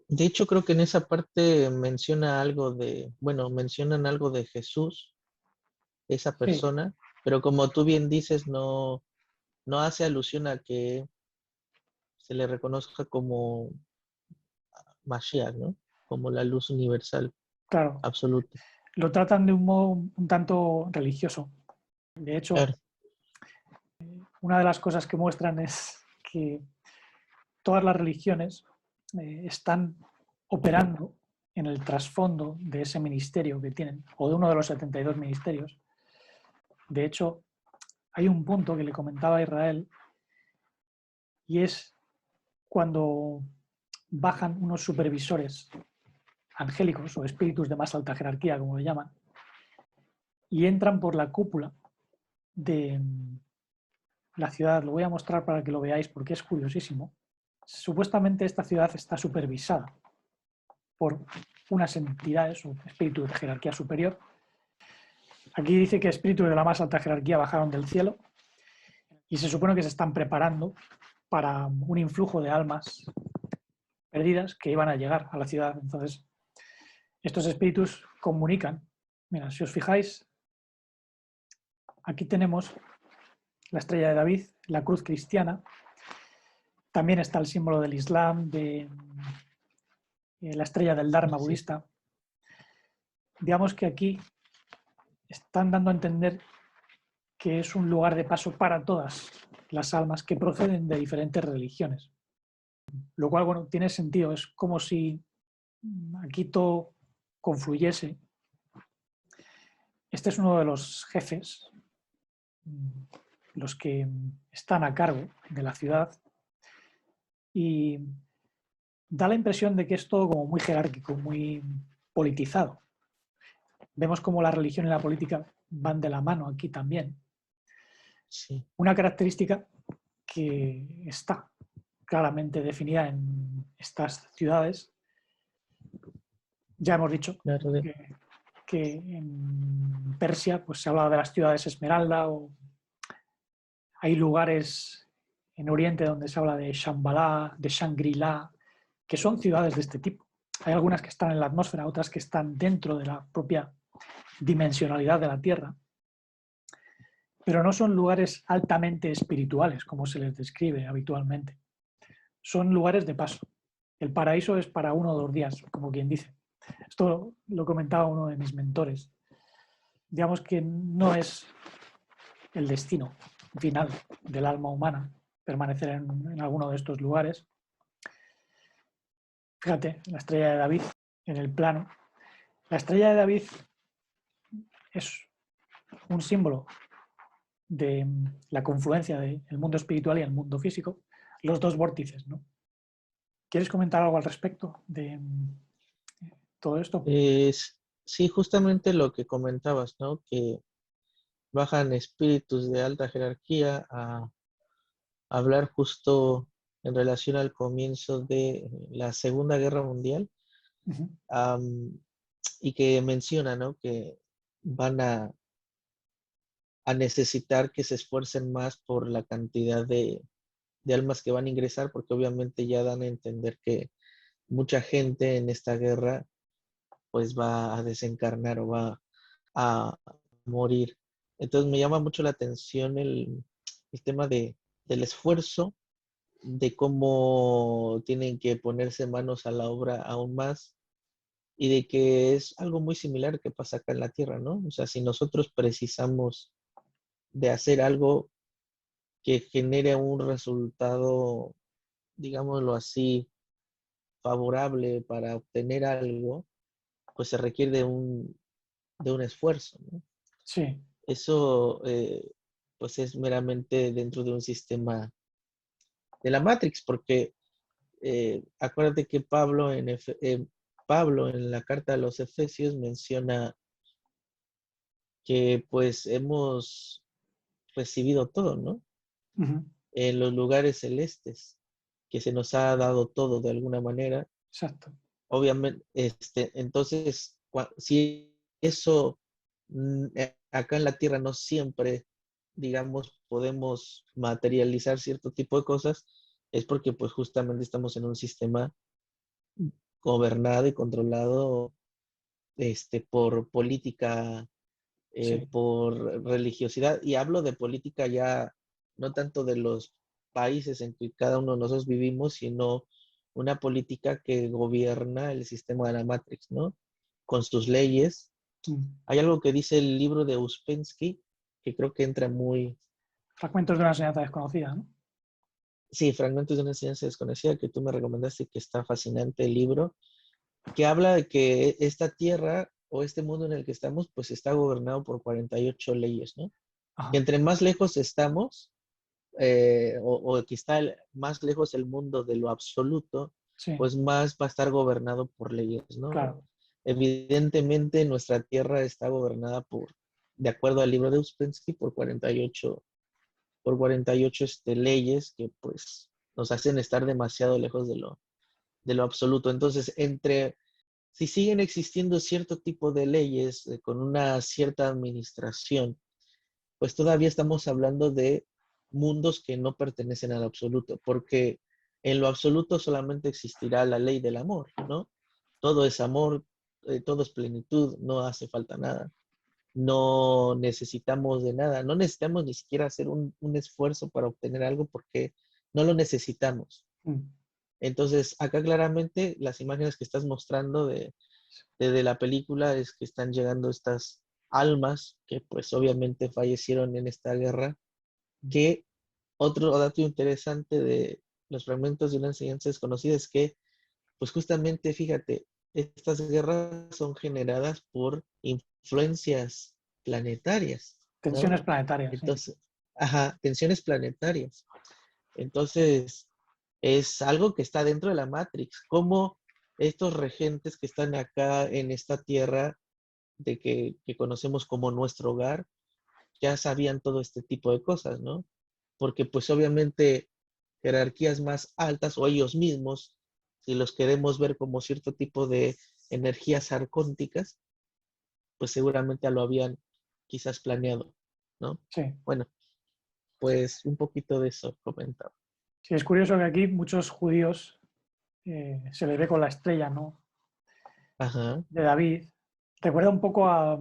De hecho, creo que en esa parte menciona algo de, bueno, mencionan algo de Jesús, esa persona, sí. Pero como tú bien dices, no hace alusión a que se le reconozca como Mashiach, ¿no? Como la luz universal, claro, absoluta. Lo tratan de un modo un tanto religioso. De hecho, claro, una de las cosas que muestran es que todas las religiones están operando en el trasfondo de ese ministerio que tienen, o de uno de los 72 ministerios. De hecho, hay un punto que le comentaba a Israel, y es cuando bajan unos supervisores angélicos o espíritus de más alta jerarquía, como lo llaman, y entran por la cúpula de la ciudad. Lo voy a mostrar para que lo veáis porque es curiosísimo. Supuestamente esta ciudad está supervisada por unas entidades o espíritus de jerarquía superior. Aquí dice que espíritus de la más alta jerarquía bajaron del cielo y se supone que se están preparando para un influjo de almas perdidas que iban a llegar a la ciudad. Entonces, estos espíritus comunican. Mira, si os fijáis, aquí tenemos la estrella de David, la cruz cristiana. También está el símbolo del Islam, de la estrella del Dharma Sí. budista. Digamos que aquí están dando a entender que es un lugar de paso para todas las almas que proceden de diferentes religiones. Lo cual, bueno, tiene sentido. Es como si aquí todo confluyese. Este es uno de los jefes, los que están a cargo de la ciudad, y da la impresión de que es todo como muy jerárquico, muy politizado. Vemos cómo la religión y la política van de la mano aquí también. Sí. Una característica que está claramente definida en estas ciudades. Ya hemos dicho Claro, que en Persia pues, se habla de las ciudades Esmeralda, o hay lugares en Oriente donde se habla de Shambhala, de Shangri-La, que son ciudades de este tipo. Hay algunas que están en la atmósfera, otras que están dentro de la propia dimensionalidad de la Tierra, pero no son lugares altamente espirituales, como se les describe habitualmente. Son lugares de paso. El paraíso es para 1 o 2 días, como quien dice. Esto lo comentaba uno de mis mentores. Digamos que no es el destino final del alma humana permanecer en alguno de estos lugares. Fíjate, la estrella de David en el plano. La estrella de David es un símbolo de la confluencia del mundo espiritual y el mundo físico, los dos vórtices, ¿no? ¿Quieres comentar algo al respecto de todo esto? Sí, justamente lo que comentabas, ¿no? Que bajan espíritus de alta jerarquía a hablar justo en relación al comienzo de la Segunda Guerra Mundial, Uh-huh. y que menciona, ¿no? Que van a necesitar que se esfuercen más por la cantidad de almas que van a ingresar, porque obviamente ya dan a entender que mucha gente en esta guerra pues va a desencarnar o va a morir. Entonces me llama mucho la atención el tema del esfuerzo, de cómo tienen que ponerse manos a la obra aún más, y de que es algo muy similar que pasa acá en la Tierra, ¿no? O sea, si nosotros precisamos de hacer algo que genere un resultado, digámoslo así, favorable para obtener algo, pues se requiere de un esfuerzo, ¿no? Sí. Eso, pues es meramente dentro de un sistema de la Matrix, porque acuérdate que Pablo en la carta a los Efesios menciona que pues hemos recibido todo, ¿no? Uh-huh. En los lugares celestes, que se nos ha dado todo de alguna manera. Exacto. Obviamente, entonces, si eso acá en la Tierra no siempre, digamos, podemos materializar cierto tipo de cosas, es porque pues justamente estamos en un sistema gobernado y controlado por política, Sí. por religiosidad. Y hablo de política ya no tanto de los países en que cada uno de nosotros vivimos, sino una política que gobierna el sistema de la Matrix, ¿no? Con sus leyes. Hay algo que dice el libro de Uspensky, que creo que entra muy... Fragmentos de una enseñanza desconocida, ¿no? Sí, Fragmentos de una enseñanza desconocida, que tú me recomendaste, que está fascinante el libro, que habla de que esta tierra o este mundo en el que estamos, pues está gobernado por 48 leyes, ¿no? Que Ajá. entre más lejos estamos, o que está más lejos el mundo de lo absoluto, Sí, pues más va a estar gobernado por leyes, ¿no? claro. Evidentemente nuestra tierra está gobernada de acuerdo al libro de Uspensky, por 48 leyes que pues nos hacen estar demasiado lejos de lo absoluto. Entonces, si siguen existiendo cierto tipo de leyes con una cierta administración, pues todavía estamos hablando de mundos que no pertenecen al absoluto, porque en lo absoluto solamente existirá la ley del amor, ¿no? Todo es amor, todo es plenitud, no hace falta nada. No necesitamos de nada, no necesitamos ni siquiera hacer un esfuerzo para obtener algo porque no lo necesitamos. Mm. Entonces, acá claramente las imágenes que estás mostrando de la película es que están llegando estas almas que pues obviamente fallecieron en esta guerra, que otro dato interesante de los fragmentos de una enseñanza desconocida es que pues justamente, fíjate, estas guerras son generadas por influencias planetarias, ¿no? Tensiones planetarias, sí. Entonces, ajá, tensiones planetarias. Entonces, es algo que está dentro de la Matrix. Como estos regentes que están acá en esta tierra que conocemos como nuestro hogar, ya sabían todo este tipo de cosas, ¿no? Porque pues obviamente jerarquías más altas o ellos mismos, si los queremos ver como cierto tipo de energías arcónticas, pues seguramente lo habían quizás planeado, ¿no? Sí. Bueno, pues un poquito de eso comentaba. Sí, es curioso que aquí muchos judíos se les ve con la estrella, ¿no? Ajá. De David. Recuerda un poco a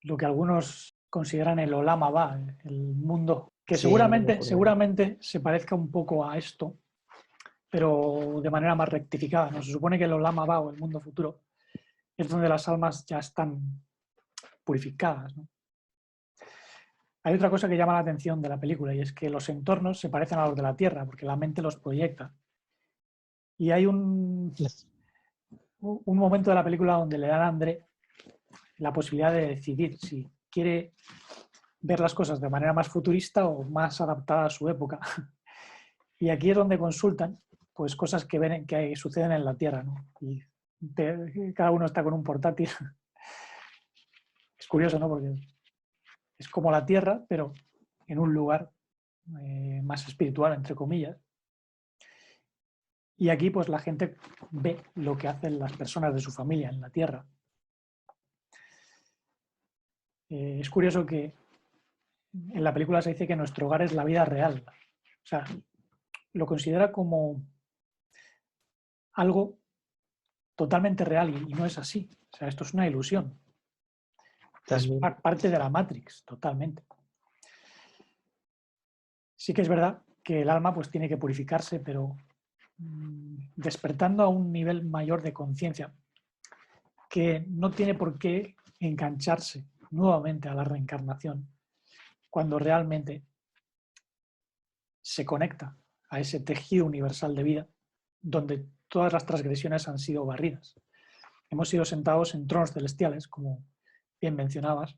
lo que algunos consideran el Olam Abba, el mundo, que Sí, el mundo seguramente, por venir. seguramente se parezca un poco a esto, pero de manera más rectificada, ¿no? Se supone que el Olam Abba o el mundo futuro es donde las almas ya están purificadas, ¿no? Hay otra cosa que llama la atención de la película y es que los entornos se parecen a los de la Tierra porque la mente los proyecta. Y hay un momento de la película donde le dan a André la posibilidad de decidir si quiere ver las cosas de manera más futurista o más adaptada a su época. Y aquí es donde consultan pues cosas que ven que suceden en la Tierra, ¿no? Y cada uno está con un portátil. Es curioso, ¿no? Porque es como la Tierra, pero en un lugar más espiritual, entre comillas. Y aquí pues la gente ve lo que hacen las personas de su familia en la Tierra. Es curioso que en la película se dice que nuestro hogar es la vida real. O sea, lo considera como algo totalmente real y no es así. O sea, esto es una ilusión. Es También, parte de la Matrix, totalmente. Sí que es verdad que el alma pues tiene que purificarse, pero despertando a un nivel mayor de conciencia que no tiene por qué engancharse nuevamente a la reencarnación cuando realmente se conecta a ese tejido universal de vida donde todas las transgresiones han sido barridas. Hemos sido sentados en tronos celestiales, como bien mencionabas.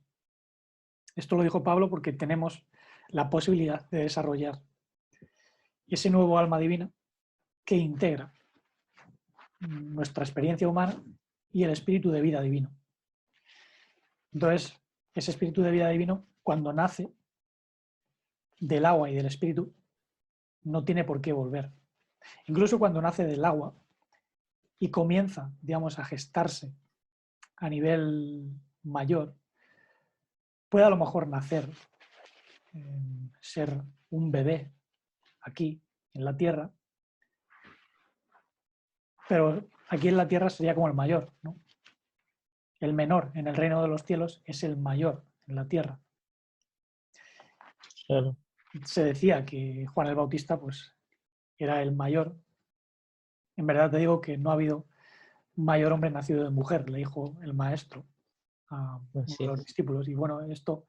Esto lo dijo Pablo porque tenemos la posibilidad de desarrollar ese nuevo alma divina que integra nuestra experiencia humana y el espíritu de vida divino. Entonces, ese espíritu de vida divino, cuando nace del agua y del espíritu, no tiene por qué volver. Incluso cuando nace del agua y comienza, digamos, a gestarse a nivel mayor, puede a lo mejor nacer, ser un bebé aquí, en la Tierra, pero aquí en la Tierra sería como el mayor, ¿no? El menor en el reino de los cielos es el mayor en la Tierra. claro. Se decía que Juan el Bautista pues, era el mayor. En verdad te digo que no ha habido mayor hombre nacido de mujer, le dijo el maestro a uno Así de los es. discípulos. Y bueno, esto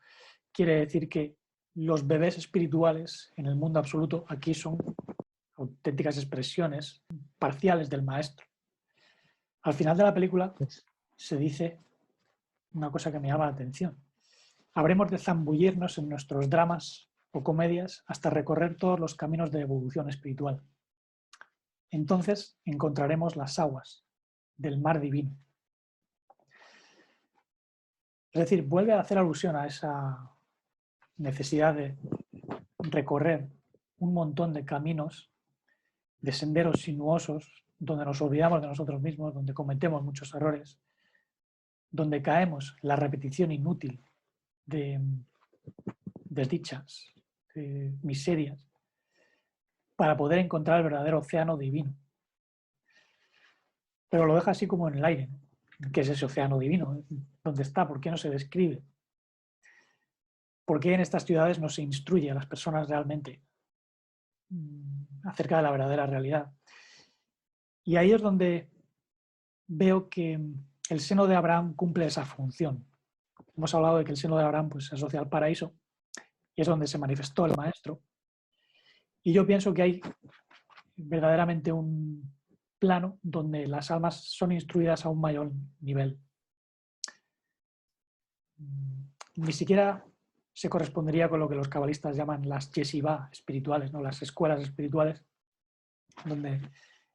quiere decir que los bebés espirituales en el mundo absoluto aquí son auténticas expresiones parciales del maestro. Al final de la película Es- se dice una cosa que me llama la atención. Habremos de zambullirnos en nuestros dramas o comedias hasta recorrer todos los caminos de evolución espiritual. Entonces encontraremos las aguas del mar divino. Es decir, vuelve a hacer alusión a esa necesidad de recorrer un montón de caminos, de senderos sinuosos, donde nos olvidamos de nosotros mismos, donde cometemos muchos errores, donde caemos en la repetición inútil de desdichas, miserias para poder encontrar el verdadero océano divino. Pero lo deja así como en el aire. ¿Qué es ese océano divino? ¿Dónde está? ¿Por qué no se describe? ¿Por qué en estas ciudades no se instruye a las personas realmente acerca de la verdadera realidad? Y ahí es donde veo que el seno de Abraham cumple esa función. Hemos hablado de que el seno de Abraham pues, se asocia al paraíso y es donde se manifestó el maestro. Y yo pienso que hay verdaderamente un plano donde las almas son instruidas a un mayor nivel. Ni siquiera se correspondería con lo que los cabalistas llaman las yeshivá espirituales, ¿no? Las escuelas espirituales, donde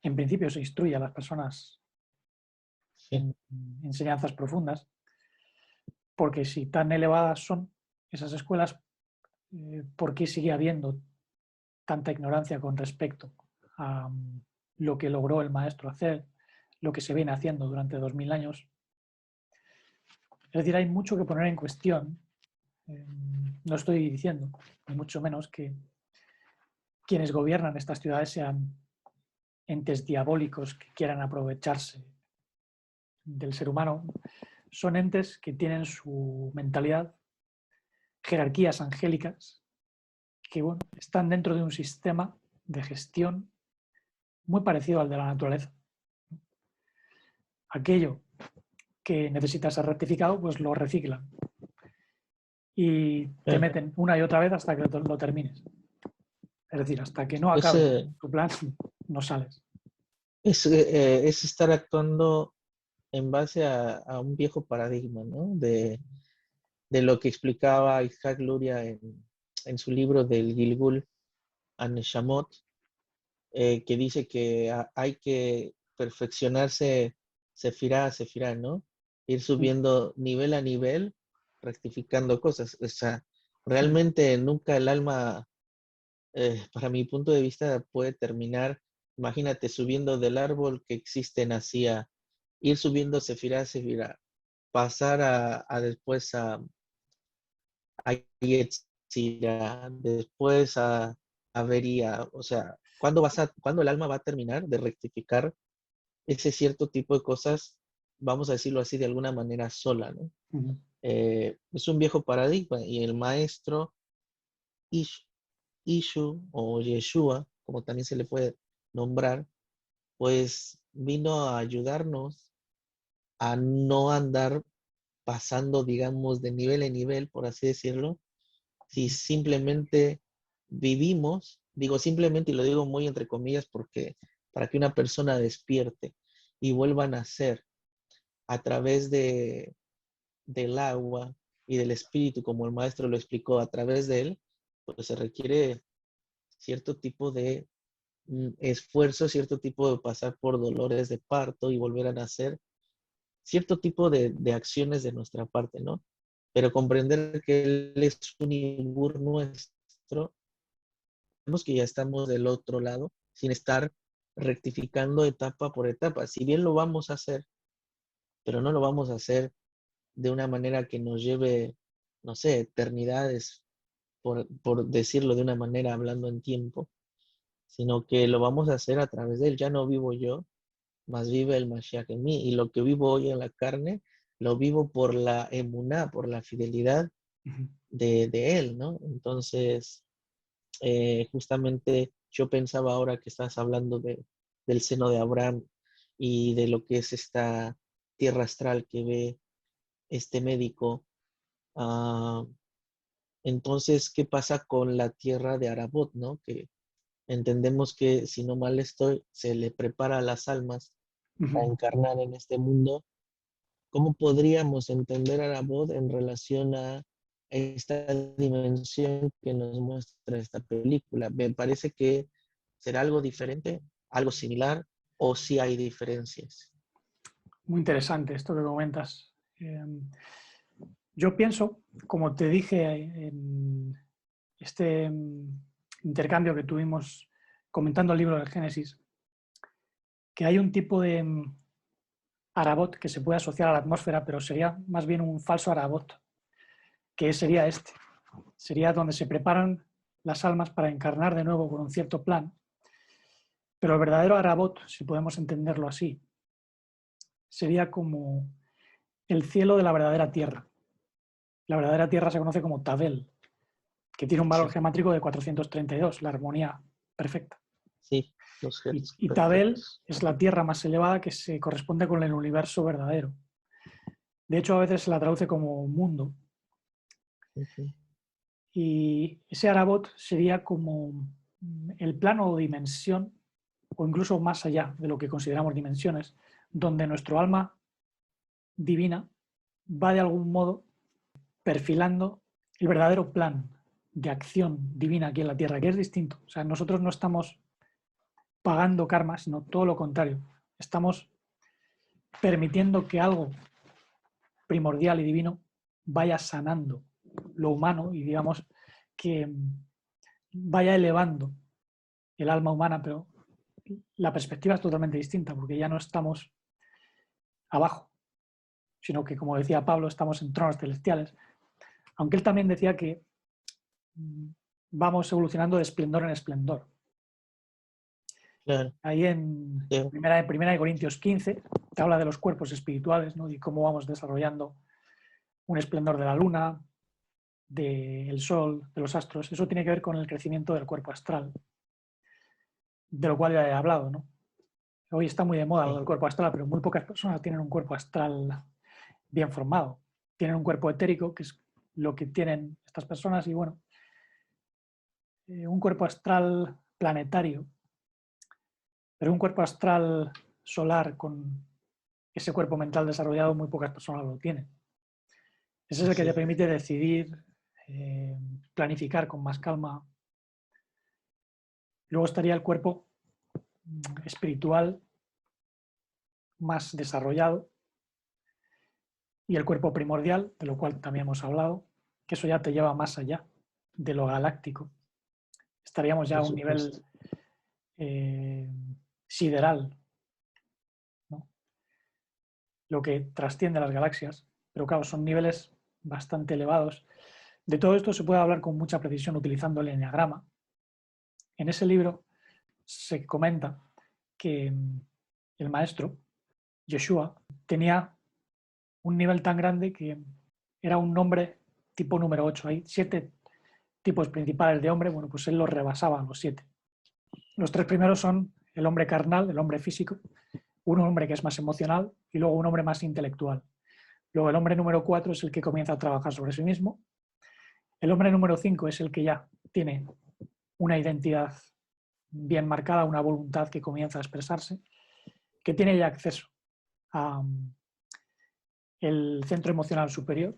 en principio se instruye a las personas en enseñanzas profundas, porque si tan elevadas son esas escuelas, ¿por qué sigue habiendo tanta ignorancia con respecto a lo que logró el maestro hacer, lo que se viene haciendo durante 2000 años? Es decir, hay mucho que poner en cuestión. No estoy diciendo, ni mucho menos, que quienes gobiernan estas ciudades sean entes diabólicos que quieran aprovecharse del ser humano. Son entes que tienen su mentalidad, jerarquías angélicas, que bueno, están dentro de un sistema de gestión muy parecido al de la naturaleza. Aquello que necesita ser rectificado, pues lo reciclan. Y te meten una y otra vez hasta que lo termines. Es decir, hasta que no acabe tu plan, no sales. Es estar actuando en base a un viejo paradigma, ¿no? De lo que explicaba Isaac Luria en su libro del Gilgul Aneshamot, que dice que hay que perfeccionarse sefirá a sefirá, ¿no? Ir subiendo nivel a nivel, rectificando cosas. O sea, realmente nunca el alma, para mi punto de vista, puede terminar, imagínate, subiendo del árbol que existe en Asia, ir subiendo sefirá a sefirá, pasar a después a Yetzirah, después a Vería. O sea, ¿cuándo el alma va a terminar de rectificar ese cierto tipo de cosas, vamos a decirlo así, de alguna manera sola, ¿no? Es un viejo paradigma y el maestro Ishu o Yeshua, como también se le puede nombrar, pues vino a ayudarnos a no andar pasando, digamos, de nivel en nivel, por así decirlo, si simplemente vivimos, digo simplemente y lo digo muy entre comillas porque para que una persona despierte y vuelva a nacer a través del agua y del espíritu, como el maestro lo explicó a través de él, pues se requiere cierto tipo de esfuerzo, cierto tipo de pasar por dolores de parto y volver a nacer, cierto tipo de acciones de nuestra parte, ¿no? Pero comprender que Él es un Ibur nuestro, vemos que ya estamos del otro lado, sin estar rectificando etapa por etapa. Si bien lo vamos a hacer, pero no lo vamos a hacer de una manera que nos lleve, no sé, eternidades, por decirlo de una manera, hablando en tiempo, sino que lo vamos a hacer a través de Él. Ya no vivo yo, más vive el Mashiach en mí. Y lo que vivo hoy en la carne, lo vivo por la emuná, por la fidelidad de Él, ¿no? Entonces, justamente yo pensaba ahora que estás hablando del seno de Abraham y de lo que es esta tierra astral que ve este médico. Ah, entonces, ¿qué pasa con la tierra de Arabot, no? Que entendemos que, si no mal estoy, se le prepara a las almas a encarnar en este mundo. ¿Cómo podríamos entender Arabot en relación a esta dimensión que nos muestra esta película? Me parece que será algo diferente, algo similar, o si hay diferencias. Muy interesante esto que comentas. Yo pienso, como te dije en este intercambio que tuvimos comentando el libro del Génesis, que hay un tipo de Arabot que se puede asociar a la atmósfera, pero sería más bien un falso Arabot, que sería este. Sería donde se preparan las almas para encarnar de nuevo con un cierto plan, pero el verdadero Arabot, si podemos entenderlo así, sería como el cielo de la verdadera tierra. La verdadera tierra se conoce como Tabel, que tiene un valor Sí, geométrico de 432, la armonía perfecta. sí, los hertz Y Tabel perfectos. es la tierra más elevada que se corresponde con el universo verdadero. De hecho, a veces se la traduce como mundo. Ujú. Y ese Arabot sería como el plano o dimensión, o incluso más allá de lo que consideramos dimensiones, donde nuestro alma divina va de algún modo perfilando el verdadero plan de acción divina aquí en la Tierra, que es distinto. O sea, nosotros no estamos pagando karma, sino todo lo contrario. Estamos permitiendo que algo primordial y divino vaya sanando lo humano y digamos que vaya elevando el alma humana, pero la perspectiva es totalmente distinta porque ya no estamos abajo, sino que, como decía Pablo, estamos en tronos celestiales. Aunque él también decía que vamos evolucionando de esplendor en esplendor. Claro, Ahí en sí, primera de Corintios 15 te habla de los cuerpos espirituales, ¿no? Y cómo vamos desarrollando un esplendor de la luna, del sol, de los astros. Eso tiene que ver con el crecimiento del cuerpo astral, de lo cual ya he hablado, ¿no? Hoy está muy de moda lo sí, del cuerpo astral, pero muy pocas personas tienen un cuerpo astral bien formado. Tienen un cuerpo etérico, que es lo que tienen estas personas, y bueno, un cuerpo astral planetario, pero un cuerpo astral solar con ese cuerpo mental desarrollado, muy pocas personas lo tienen. Ese es el que así te es. permite decidir, planificar con más calma. Luego estaría el cuerpo espiritual más desarrollado y el cuerpo primordial, de lo cual también hemos hablado, que eso ya te lleva más allá de lo galáctico. Estaríamos ya a Por un supuesto. nivel sideral, ¿no? Lo que trasciende las galaxias, pero claro, son niveles bastante elevados. De todo esto se puede hablar con mucha precisión utilizando el enneagrama. En ese libro se comenta que el maestro, Yeshua, tenía un nivel tan grande que era un nombre tipo número 8. Hay 7 tipos principales de hombre, bueno, pues él los rebasaba, los 7. Los 3 primeros son el hombre carnal, el hombre físico, un hombre que es más emocional y luego un hombre más intelectual. Luego el hombre número 4 es el que comienza a trabajar sobre sí mismo. El hombre número 5 es el que ya tiene una identidad bien marcada, una voluntad que comienza a expresarse, que tiene ya acceso a el centro emocional superior,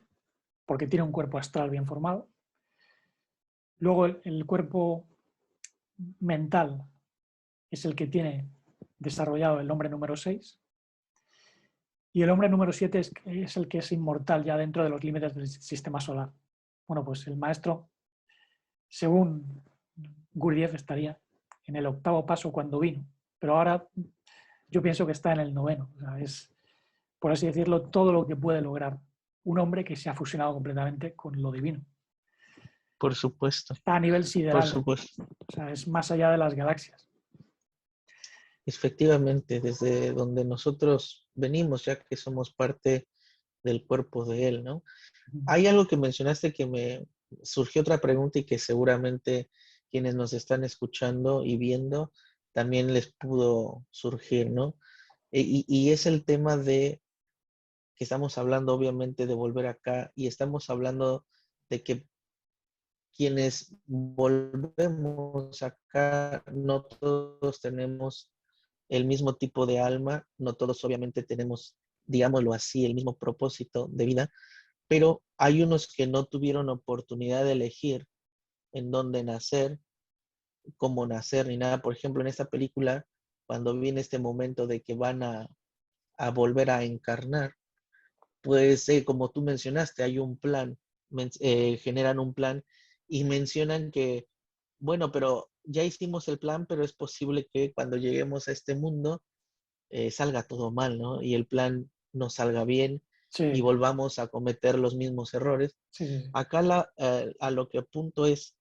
porque tiene un cuerpo astral bien formado. Luego el cuerpo mental es el que tiene desarrollado el hombre número 6. Y el hombre número 7 es el que es inmortal ya dentro de los límites del sistema solar. Bueno, pues el maestro, según Gurdjieff, estaría en el 8º paso cuando vino, pero ahora yo pienso que está en el 9º. O sea, es, por así decirlo, todo lo que puede lograr un hombre que se ha fusionado completamente con lo divino. Por supuesto. Está a nivel Por sideral, supuesto. o sea, es más allá de las galaxias. Efectivamente, desde donde nosotros venimos, ya que somos parte del cuerpo de él, ¿no? Hay algo que mencionaste que me surgió otra pregunta y que seguramente quienes nos están escuchando y viendo también les pudo surgir, ¿no? Y es el tema de que estamos hablando obviamente de volver acá y estamos hablando de que quienes volvemos acá no todos tenemos el mismo tipo de alma, no todos obviamente tenemos, digámoslo así, el mismo propósito de vida, pero hay unos que no tuvieron oportunidad de elegir en dónde nacer, cómo nacer, ni nada. Por ejemplo, en esta película, cuando viene este momento de que van a volver a encarnar, pues como tú mencionaste, hay un plan, generan un plan y mencionan que, bueno, pero ya hicimos el plan, pero es posible que cuando lleguemos a este mundo salga todo mal, ¿no? Y el plan no salga bien y Sí, volvamos a cometer los mismos errores. sí, sí. Acá a lo que apunto es,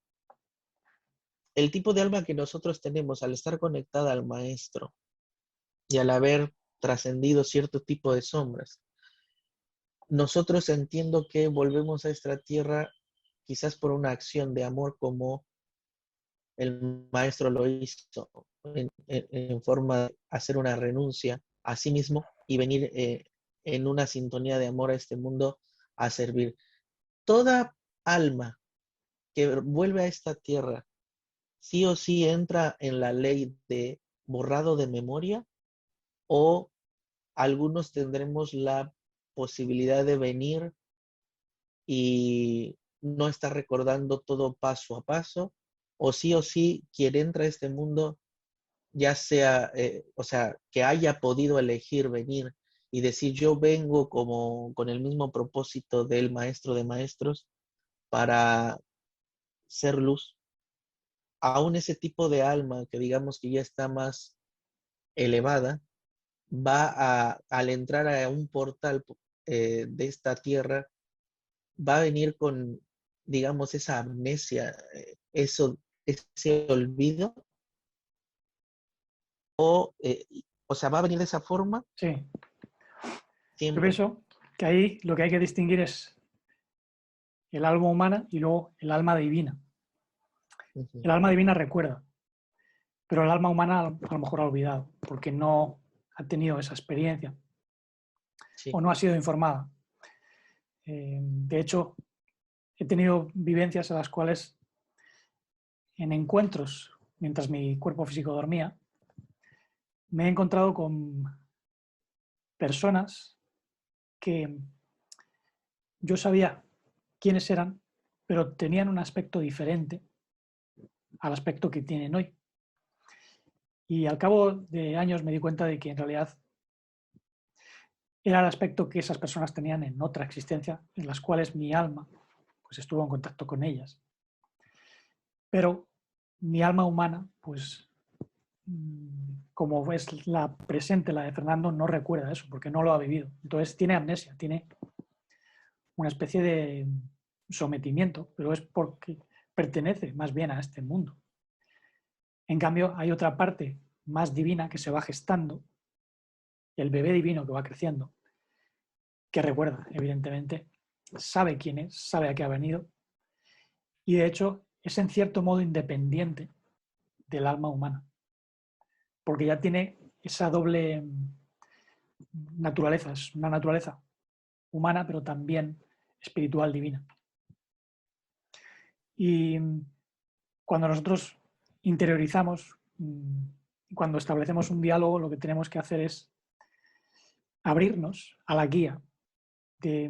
el tipo de alma que nosotros tenemos al estar conectada al maestro y al haber trascendido cierto tipo de sombras, nosotros entiendo que volvemos a esta tierra quizás por una acción de amor como el maestro lo hizo, en forma de hacer una renuncia a sí mismo y venir en una sintonía de amor a este mundo a servir. Toda alma que vuelve a esta tierra sí o sí entra en la ley de borrado de memoria, o algunos tendremos la posibilidad de venir y no estar recordando todo paso a paso, o sí quien entra a este mundo, ya sea, o sea, que haya podido elegir venir y decir yo vengo como con el mismo propósito del maestro de maestros para ser luz. Aún ese tipo de alma que digamos que ya está más elevada, al entrar a un portal de esta tierra, va a venir con, digamos, esa amnesia, ese olvido, o sea, va a venir de esa forma Sí, yo siempre. pienso que ahí lo que hay que distinguir es el alma humana y luego el alma divina. Ujú. El alma divina recuerda, pero el alma humana a lo mejor ha olvidado porque no ha tenido esa experiencia o Sí, no ha sido informada. De hecho, he tenido vivencias en las cuales en encuentros, mientras mi cuerpo físico dormía, me he encontrado con personas que yo sabía quiénes eran, pero tenían un aspecto diferente al aspecto que tienen hoy. Y al cabo de años me di cuenta de que en realidad era el aspecto que esas personas tenían en otra existencia, en las cuales mi alma pues estuvo en contacto con ellas. Pero mi alma humana, pues como es la presente, la de Fernando, no recuerda eso porque no lo ha vivido. Entonces tiene amnesia, tiene una especie de sometimiento, pero es porque pertenece más bien a este mundo. En cambio, hay otra parte más divina que se va gestando, el bebé divino que va creciendo, que recuerda, evidentemente, sabe quién es, sabe a qué ha venido y de hecho es en cierto modo independiente del alma humana, porque ya tiene esa doble naturaleza, es una naturaleza humana pero también espiritual divina. Y cuando nosotros interiorizamos, cuando establecemos un diálogo, lo que tenemos que hacer es abrirnos a la guía de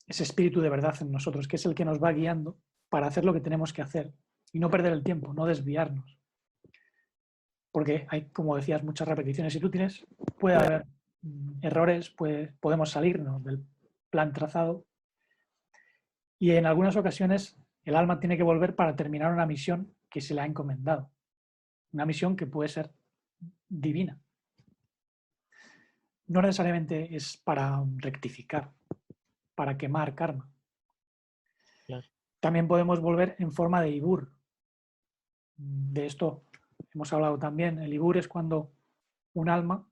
ese espíritu de verdad en nosotros, que es el que nos va guiando para hacer lo que tenemos que hacer y no perder el tiempo, no desviarnos. Porque hay, como decías, muchas repeticiones. Si tú tienes, puede haber errores, podemos salirnos del plan trazado y en algunas ocasiones el alma tiene que volver para terminar una misión que se le ha encomendado. Una misión que puede ser divina. No necesariamente es para rectificar, para quemar karma. claro. También podemos volver en forma de Ibur. De esto hemos hablado también. El Ibur es cuando un alma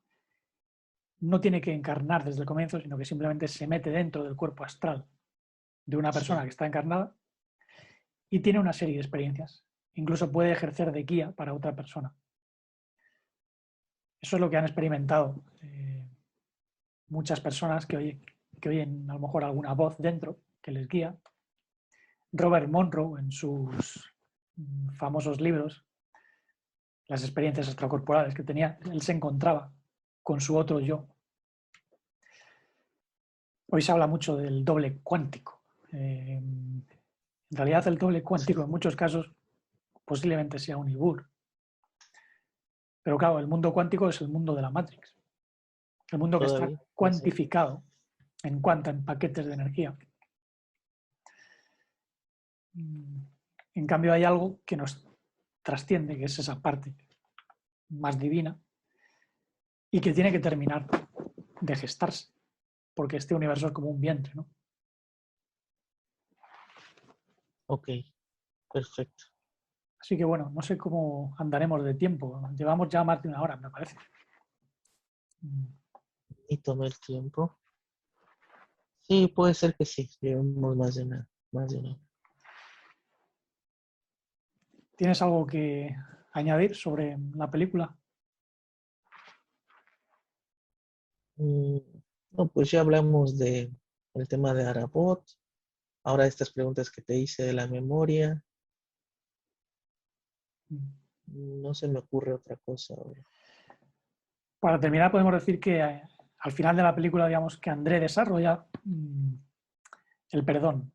no tiene que encarnar desde el comienzo, sino que simplemente se mete dentro del cuerpo astral de una persona Sí, que está encarnada y tiene una serie de experiencias. Incluso puede ejercer de guía para otra persona. Eso es lo que han experimentado muchas personas que oyen a lo mejor alguna voz dentro que les guía. Robert Monroe, en sus famosos libros, las experiencias extracorporales que tenía, él se encontraba con su otro yo. Hoy se habla mucho del doble cuántico. En realidad el doble cuántico en muchos casos posiblemente sea un Ibur. Pero claro, el mundo cuántico es el mundo de la Matrix. El mundo que está todavía. Sí. cuantificado en cuanta, en paquetes de energía. En cambio hay algo que nos trasciende, que es esa parte más divina y que tiene que terminar de gestarse, porque este universo es como un vientre, ¿no? Ok, perfecto. Así que bueno, no sé cómo andaremos de tiempo. Llevamos ya más de una hora, me parece. Y tomé el tiempo. Sí, puede ser que sí. Llevamos más de una. ¿Tienes algo que añadir sobre la película? Mm, No, pues ya hablamos de el tema de Arabot. Ahora estas preguntas que te hice de la memoria. No se me ocurre otra cosa ahora. Para terminar, podemos decir que al final de la película, digamos que André desarrolla el perdón,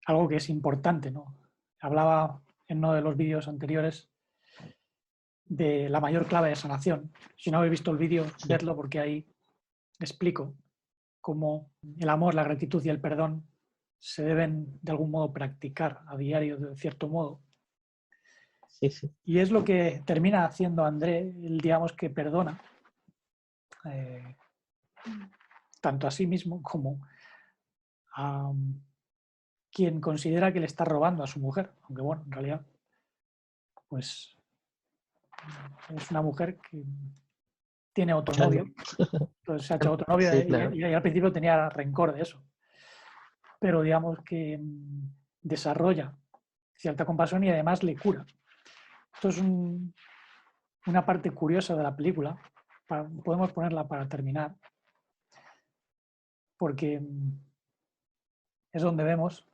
algo que es importante, ¿no? Hablaba en uno de los vídeos anteriores de la mayor clave de sanación. Si no habéis visto el vídeo, Sí, vedlo porque ahí explico cómo el amor, la gratitud y el perdón se deben de algún modo practicar a diario de cierto modo. sí, sí. Y es lo que termina haciendo André, él digamos que perdona tanto a sí mismo como a quien considera que le está robando a su mujer, aunque bueno, en realidad pues es una mujer que tiene otro Ya novio, no. entonces se ha hecho otro novio Sí, claro. y al principio tenía rencor de eso, pero digamos que desarrolla cierta compasión y además le cura. Esto es una parte curiosa de la película, podemos ponerla para terminar, porque es donde vemos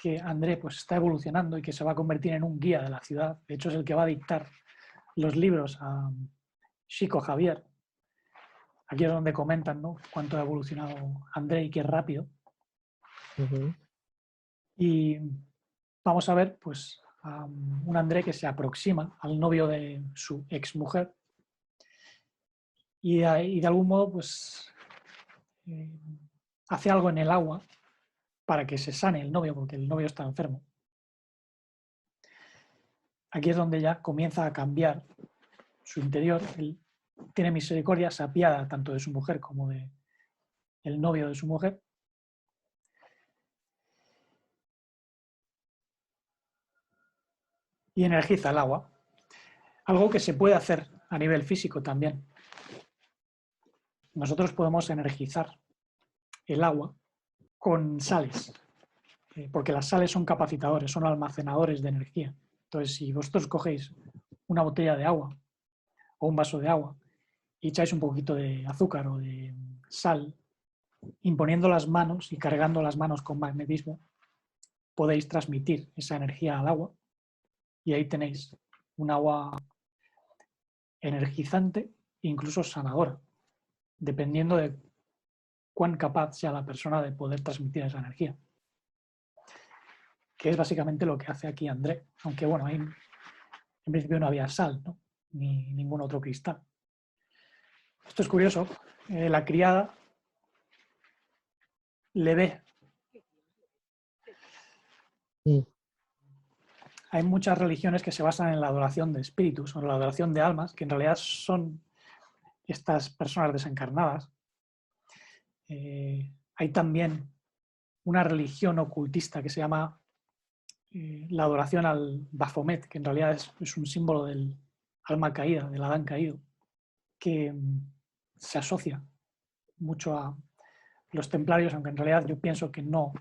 que André pues, está evolucionando y que se va a convertir en un guía de la ciudad. De hecho, es el que va a dictar los libros a Chico Javier. Aquí es donde comentan, ¿no?, cuánto ha evolucionado André y qué rápido. Ujú. Y vamos a ver pues, a un André que se aproxima al novio de su exmujer y de algún modo pues, hace algo en el agua para que se sane el novio, porque el novio está enfermo. Aquí es donde ya comienza a cambiar su interior. Él tiene misericordia, se apiada tanto de su mujer como de el novio de su mujer. Y energiza el agua. Algo que se puede hacer a nivel físico también. Nosotros podemos energizar el agua con sales, porque las sales son capacitadores, son almacenadores de energía. Entonces, si vosotros cogéis una botella de agua o un vaso de agua y echáis un poquito de azúcar o de sal, imponiendo las manos y cargando las manos con magnetismo, podéis transmitir esa energía al agua y ahí tenéis un agua energizante e incluso sanadora, dependiendo de cuán capaz sea la persona de poder transmitir esa energía. Que es básicamente lo que hace aquí André, aunque bueno, ahí en principio no había sal, ¿no?, ni ningún otro cristal. Esto es curioso, la criada le ve. Mm, Hay muchas religiones que se basan en la adoración de espíritus o en la adoración de almas, que en realidad son estas personas desencarnadas. Hay también una religión ocultista que se llama la adoración al Baphomet, que en realidad es un símbolo del alma caída, del Adán caído, que se asocia mucho a los templarios, aunque en realidad yo pienso que no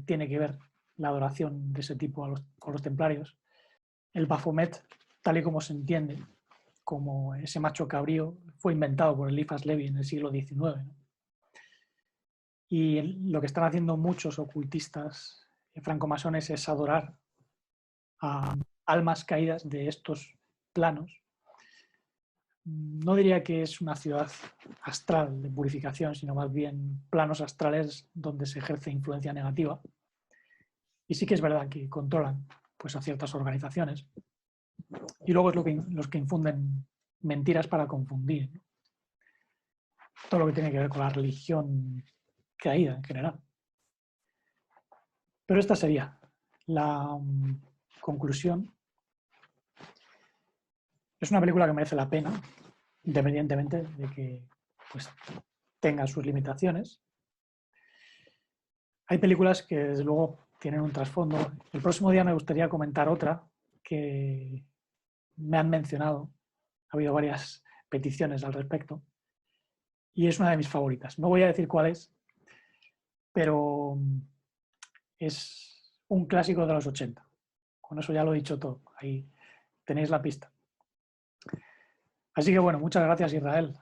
tiene que ver la adoración de ese tipo con los templarios. El Baphomet, tal y como se entiende, como ese macho cabrío, fue inventado por Eliphas Levi en el siglo XIX, ¿no? Y lo que están haciendo muchos ocultistas francomasones es adorar a almas caídas de estos planos. No diría que es una ciudad astral de purificación, sino más bien planos astrales donde se ejerce influencia negativa. Y sí que es verdad que controlan pues, a ciertas organizaciones. Y luego es los que infunden mentiras para confundir, ¿no?, todo lo que tiene que ver con la religión caída en general. Pero esta sería la conclusión. Es una película que merece la pena, independientemente de que pues, tenga sus limitaciones. Hay películas que, desde luego, tienen un trasfondo. El próximo día me gustaría comentar otra que me han mencionado. Ha habido varias peticiones al respecto y es una de mis favoritas. No voy a decir cuál es, pero es un clásico de los 80. Con eso ya lo he dicho todo. Ahí tenéis la pista. Así que bueno, muchas gracias, Israel,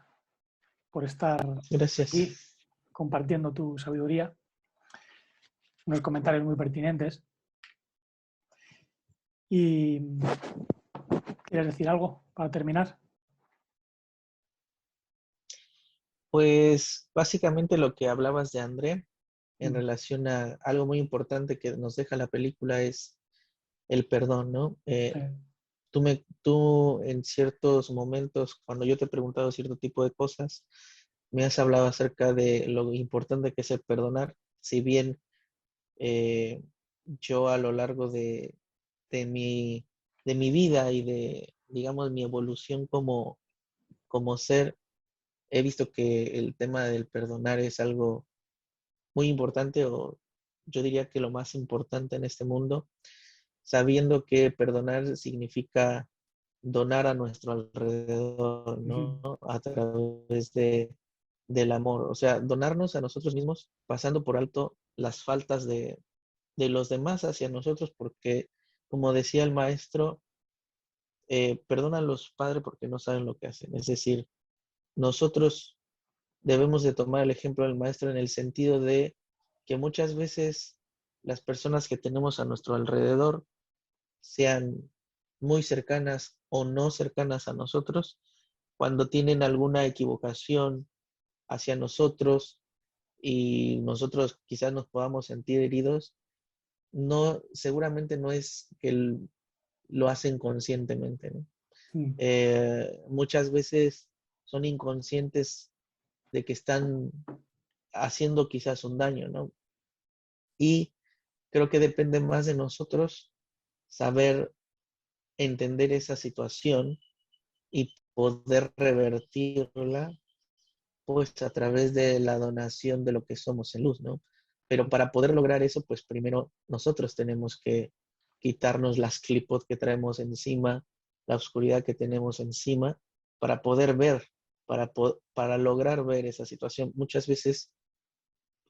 por estar aquí Gracias. compartiendo tu sabiduría, unos comentarios muy pertinentes. ¿Y quieres decir algo para terminar? Pues básicamente lo que hablabas de André en relación a algo muy importante que nos deja la película es el perdón, ¿no? Tú en ciertos momentos, cuando yo te he preguntado cierto tipo de cosas, me has hablado acerca de lo importante que es el perdonar, si bien yo a lo largo de mi, de mi vida y de, digamos, mi evolución como ser, he visto que el tema del perdonar es algo muy importante, o yo diría que lo más importante en este mundo, sabiendo que perdonar significa donar a nuestro alrededor, ¿no? A través del amor, o sea, donarnos a nosotros mismos, pasando por alto las faltas de los demás hacia nosotros, porque, como decía el maestro, perdónalos, Padre, porque no saben lo que hacen. Es decir, nosotros debemos de tomar el ejemplo del maestro en el sentido de que muchas veces las personas que tenemos a nuestro alrededor, sean muy cercanas o no cercanas a nosotros, cuando tienen alguna equivocación hacia nosotros y nosotros quizás nos podamos sentir heridos, no, seguramente no es que lo hacen conscientemente, ¿no? Muchas veces son inconscientes de que están haciendo quizás un daño, ¿no? Y creo que depende más de nosotros saber entender esa situación y poder revertirla, pues a través de la donación de lo que somos en luz, ¿no? Pero para poder lograr eso, pues primero nosotros tenemos que quitarnos las clipot que traemos encima, la oscuridad que tenemos encima, para poder ver, para lograr ver esa situación. Muchas veces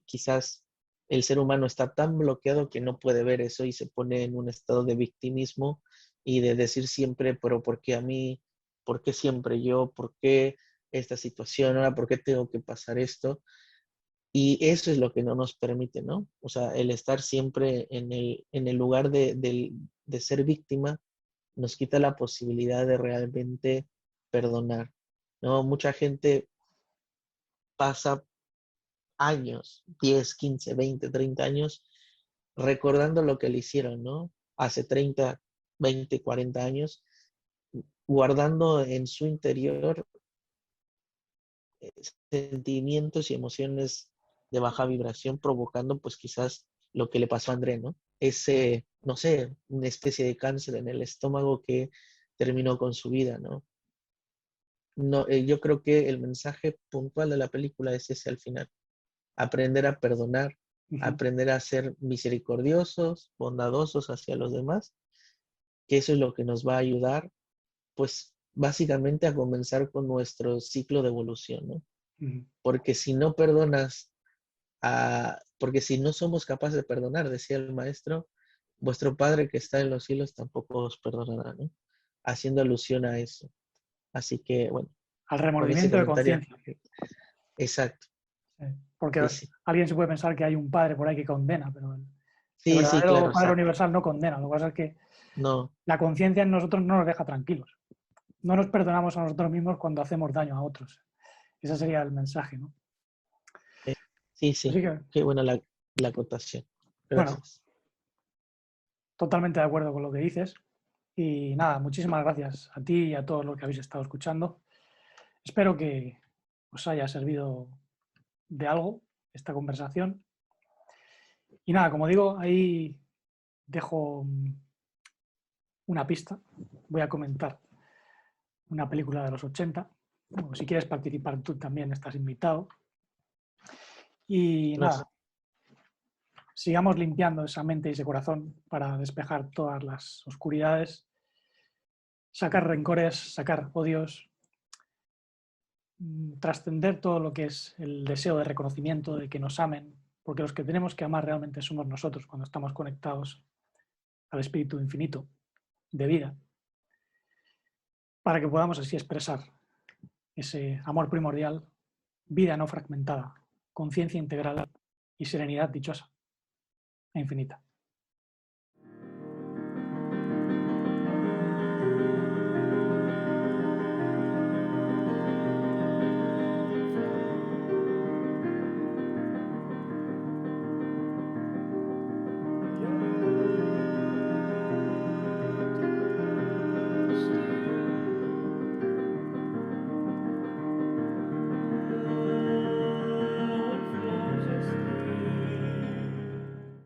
quizás el ser humano está tan bloqueado que no puede ver eso y se pone en un estado de victimismo y de decir siempre, pero ¿por qué a mí? ¿Por qué siempre yo? ¿Por qué esta situación? ¿Ahora por qué tengo que pasar esto? Y eso es lo que no nos permite, ¿no? O sea, el estar siempre en el lugar de ser víctima nos quita la posibilidad de realmente perdonar, ¿no? Mucha gente pasa años, 10, 15, 20, 30 años, recordando lo que le hicieron, ¿no? Hace 30, 20, 40 años, guardando en su interior sentimientos y emociones de baja vibración, provocando pues quizás lo que le pasó a André, ¿no? Ese, no sé, una especie de cáncer en el estómago que terminó con su vida, ¿no? No, yo creo que el mensaje puntual de la película es ese al final: aprender a perdonar, aprender a ser misericordiosos, bondadosos hacia los demás, que eso es lo que nos va a ayudar, pues básicamente a comenzar con nuestro ciclo de evolución, ¿no? Porque si no perdonas, porque si no somos capaces de perdonar, decía el maestro, vuestro Padre que está en los cielos tampoco os perdonará, ¿no? Haciendo alusión a eso. Así que, bueno, Al con ese remordimiento de comentario. conciencia. Exacto. Porque Sí, sí. alguien se puede pensar que hay un padre por ahí que condena, pero el Sí, sí, verdadero claro, Padre exacto. Universal no condena. Lo que pasa es que No, la conciencia en nosotros no nos deja tranquilos. No nos perdonamos a nosotros mismos cuando hacemos daño a otros. Ese sería el mensaje, ¿no? sí, Así sí. que, Qué buena la acotación. bueno, Gracias. totalmente de acuerdo con lo que dices. Y nada, muchísimas gracias a ti y a todos los que habéis estado escuchando. Espero que os haya servido de algo esta conversación. Y nada, como digo, ahí dejo una pista. Voy a comentar una película de los 80. Bueno, si quieres participar tú también estás invitado. Y Gracias. nada, sigamos limpiando esa mente y ese corazón para despejar todas las oscuridades, sacar rencores, sacar odios, trascender todo lo que es el deseo de reconocimiento, de que nos amen, porque los que tenemos que amar realmente somos nosotros cuando estamos conectados al espíritu infinito de vida, para que podamos así expresar ese amor primordial, vida no fragmentada, conciencia integral y serenidad dichosa e infinita.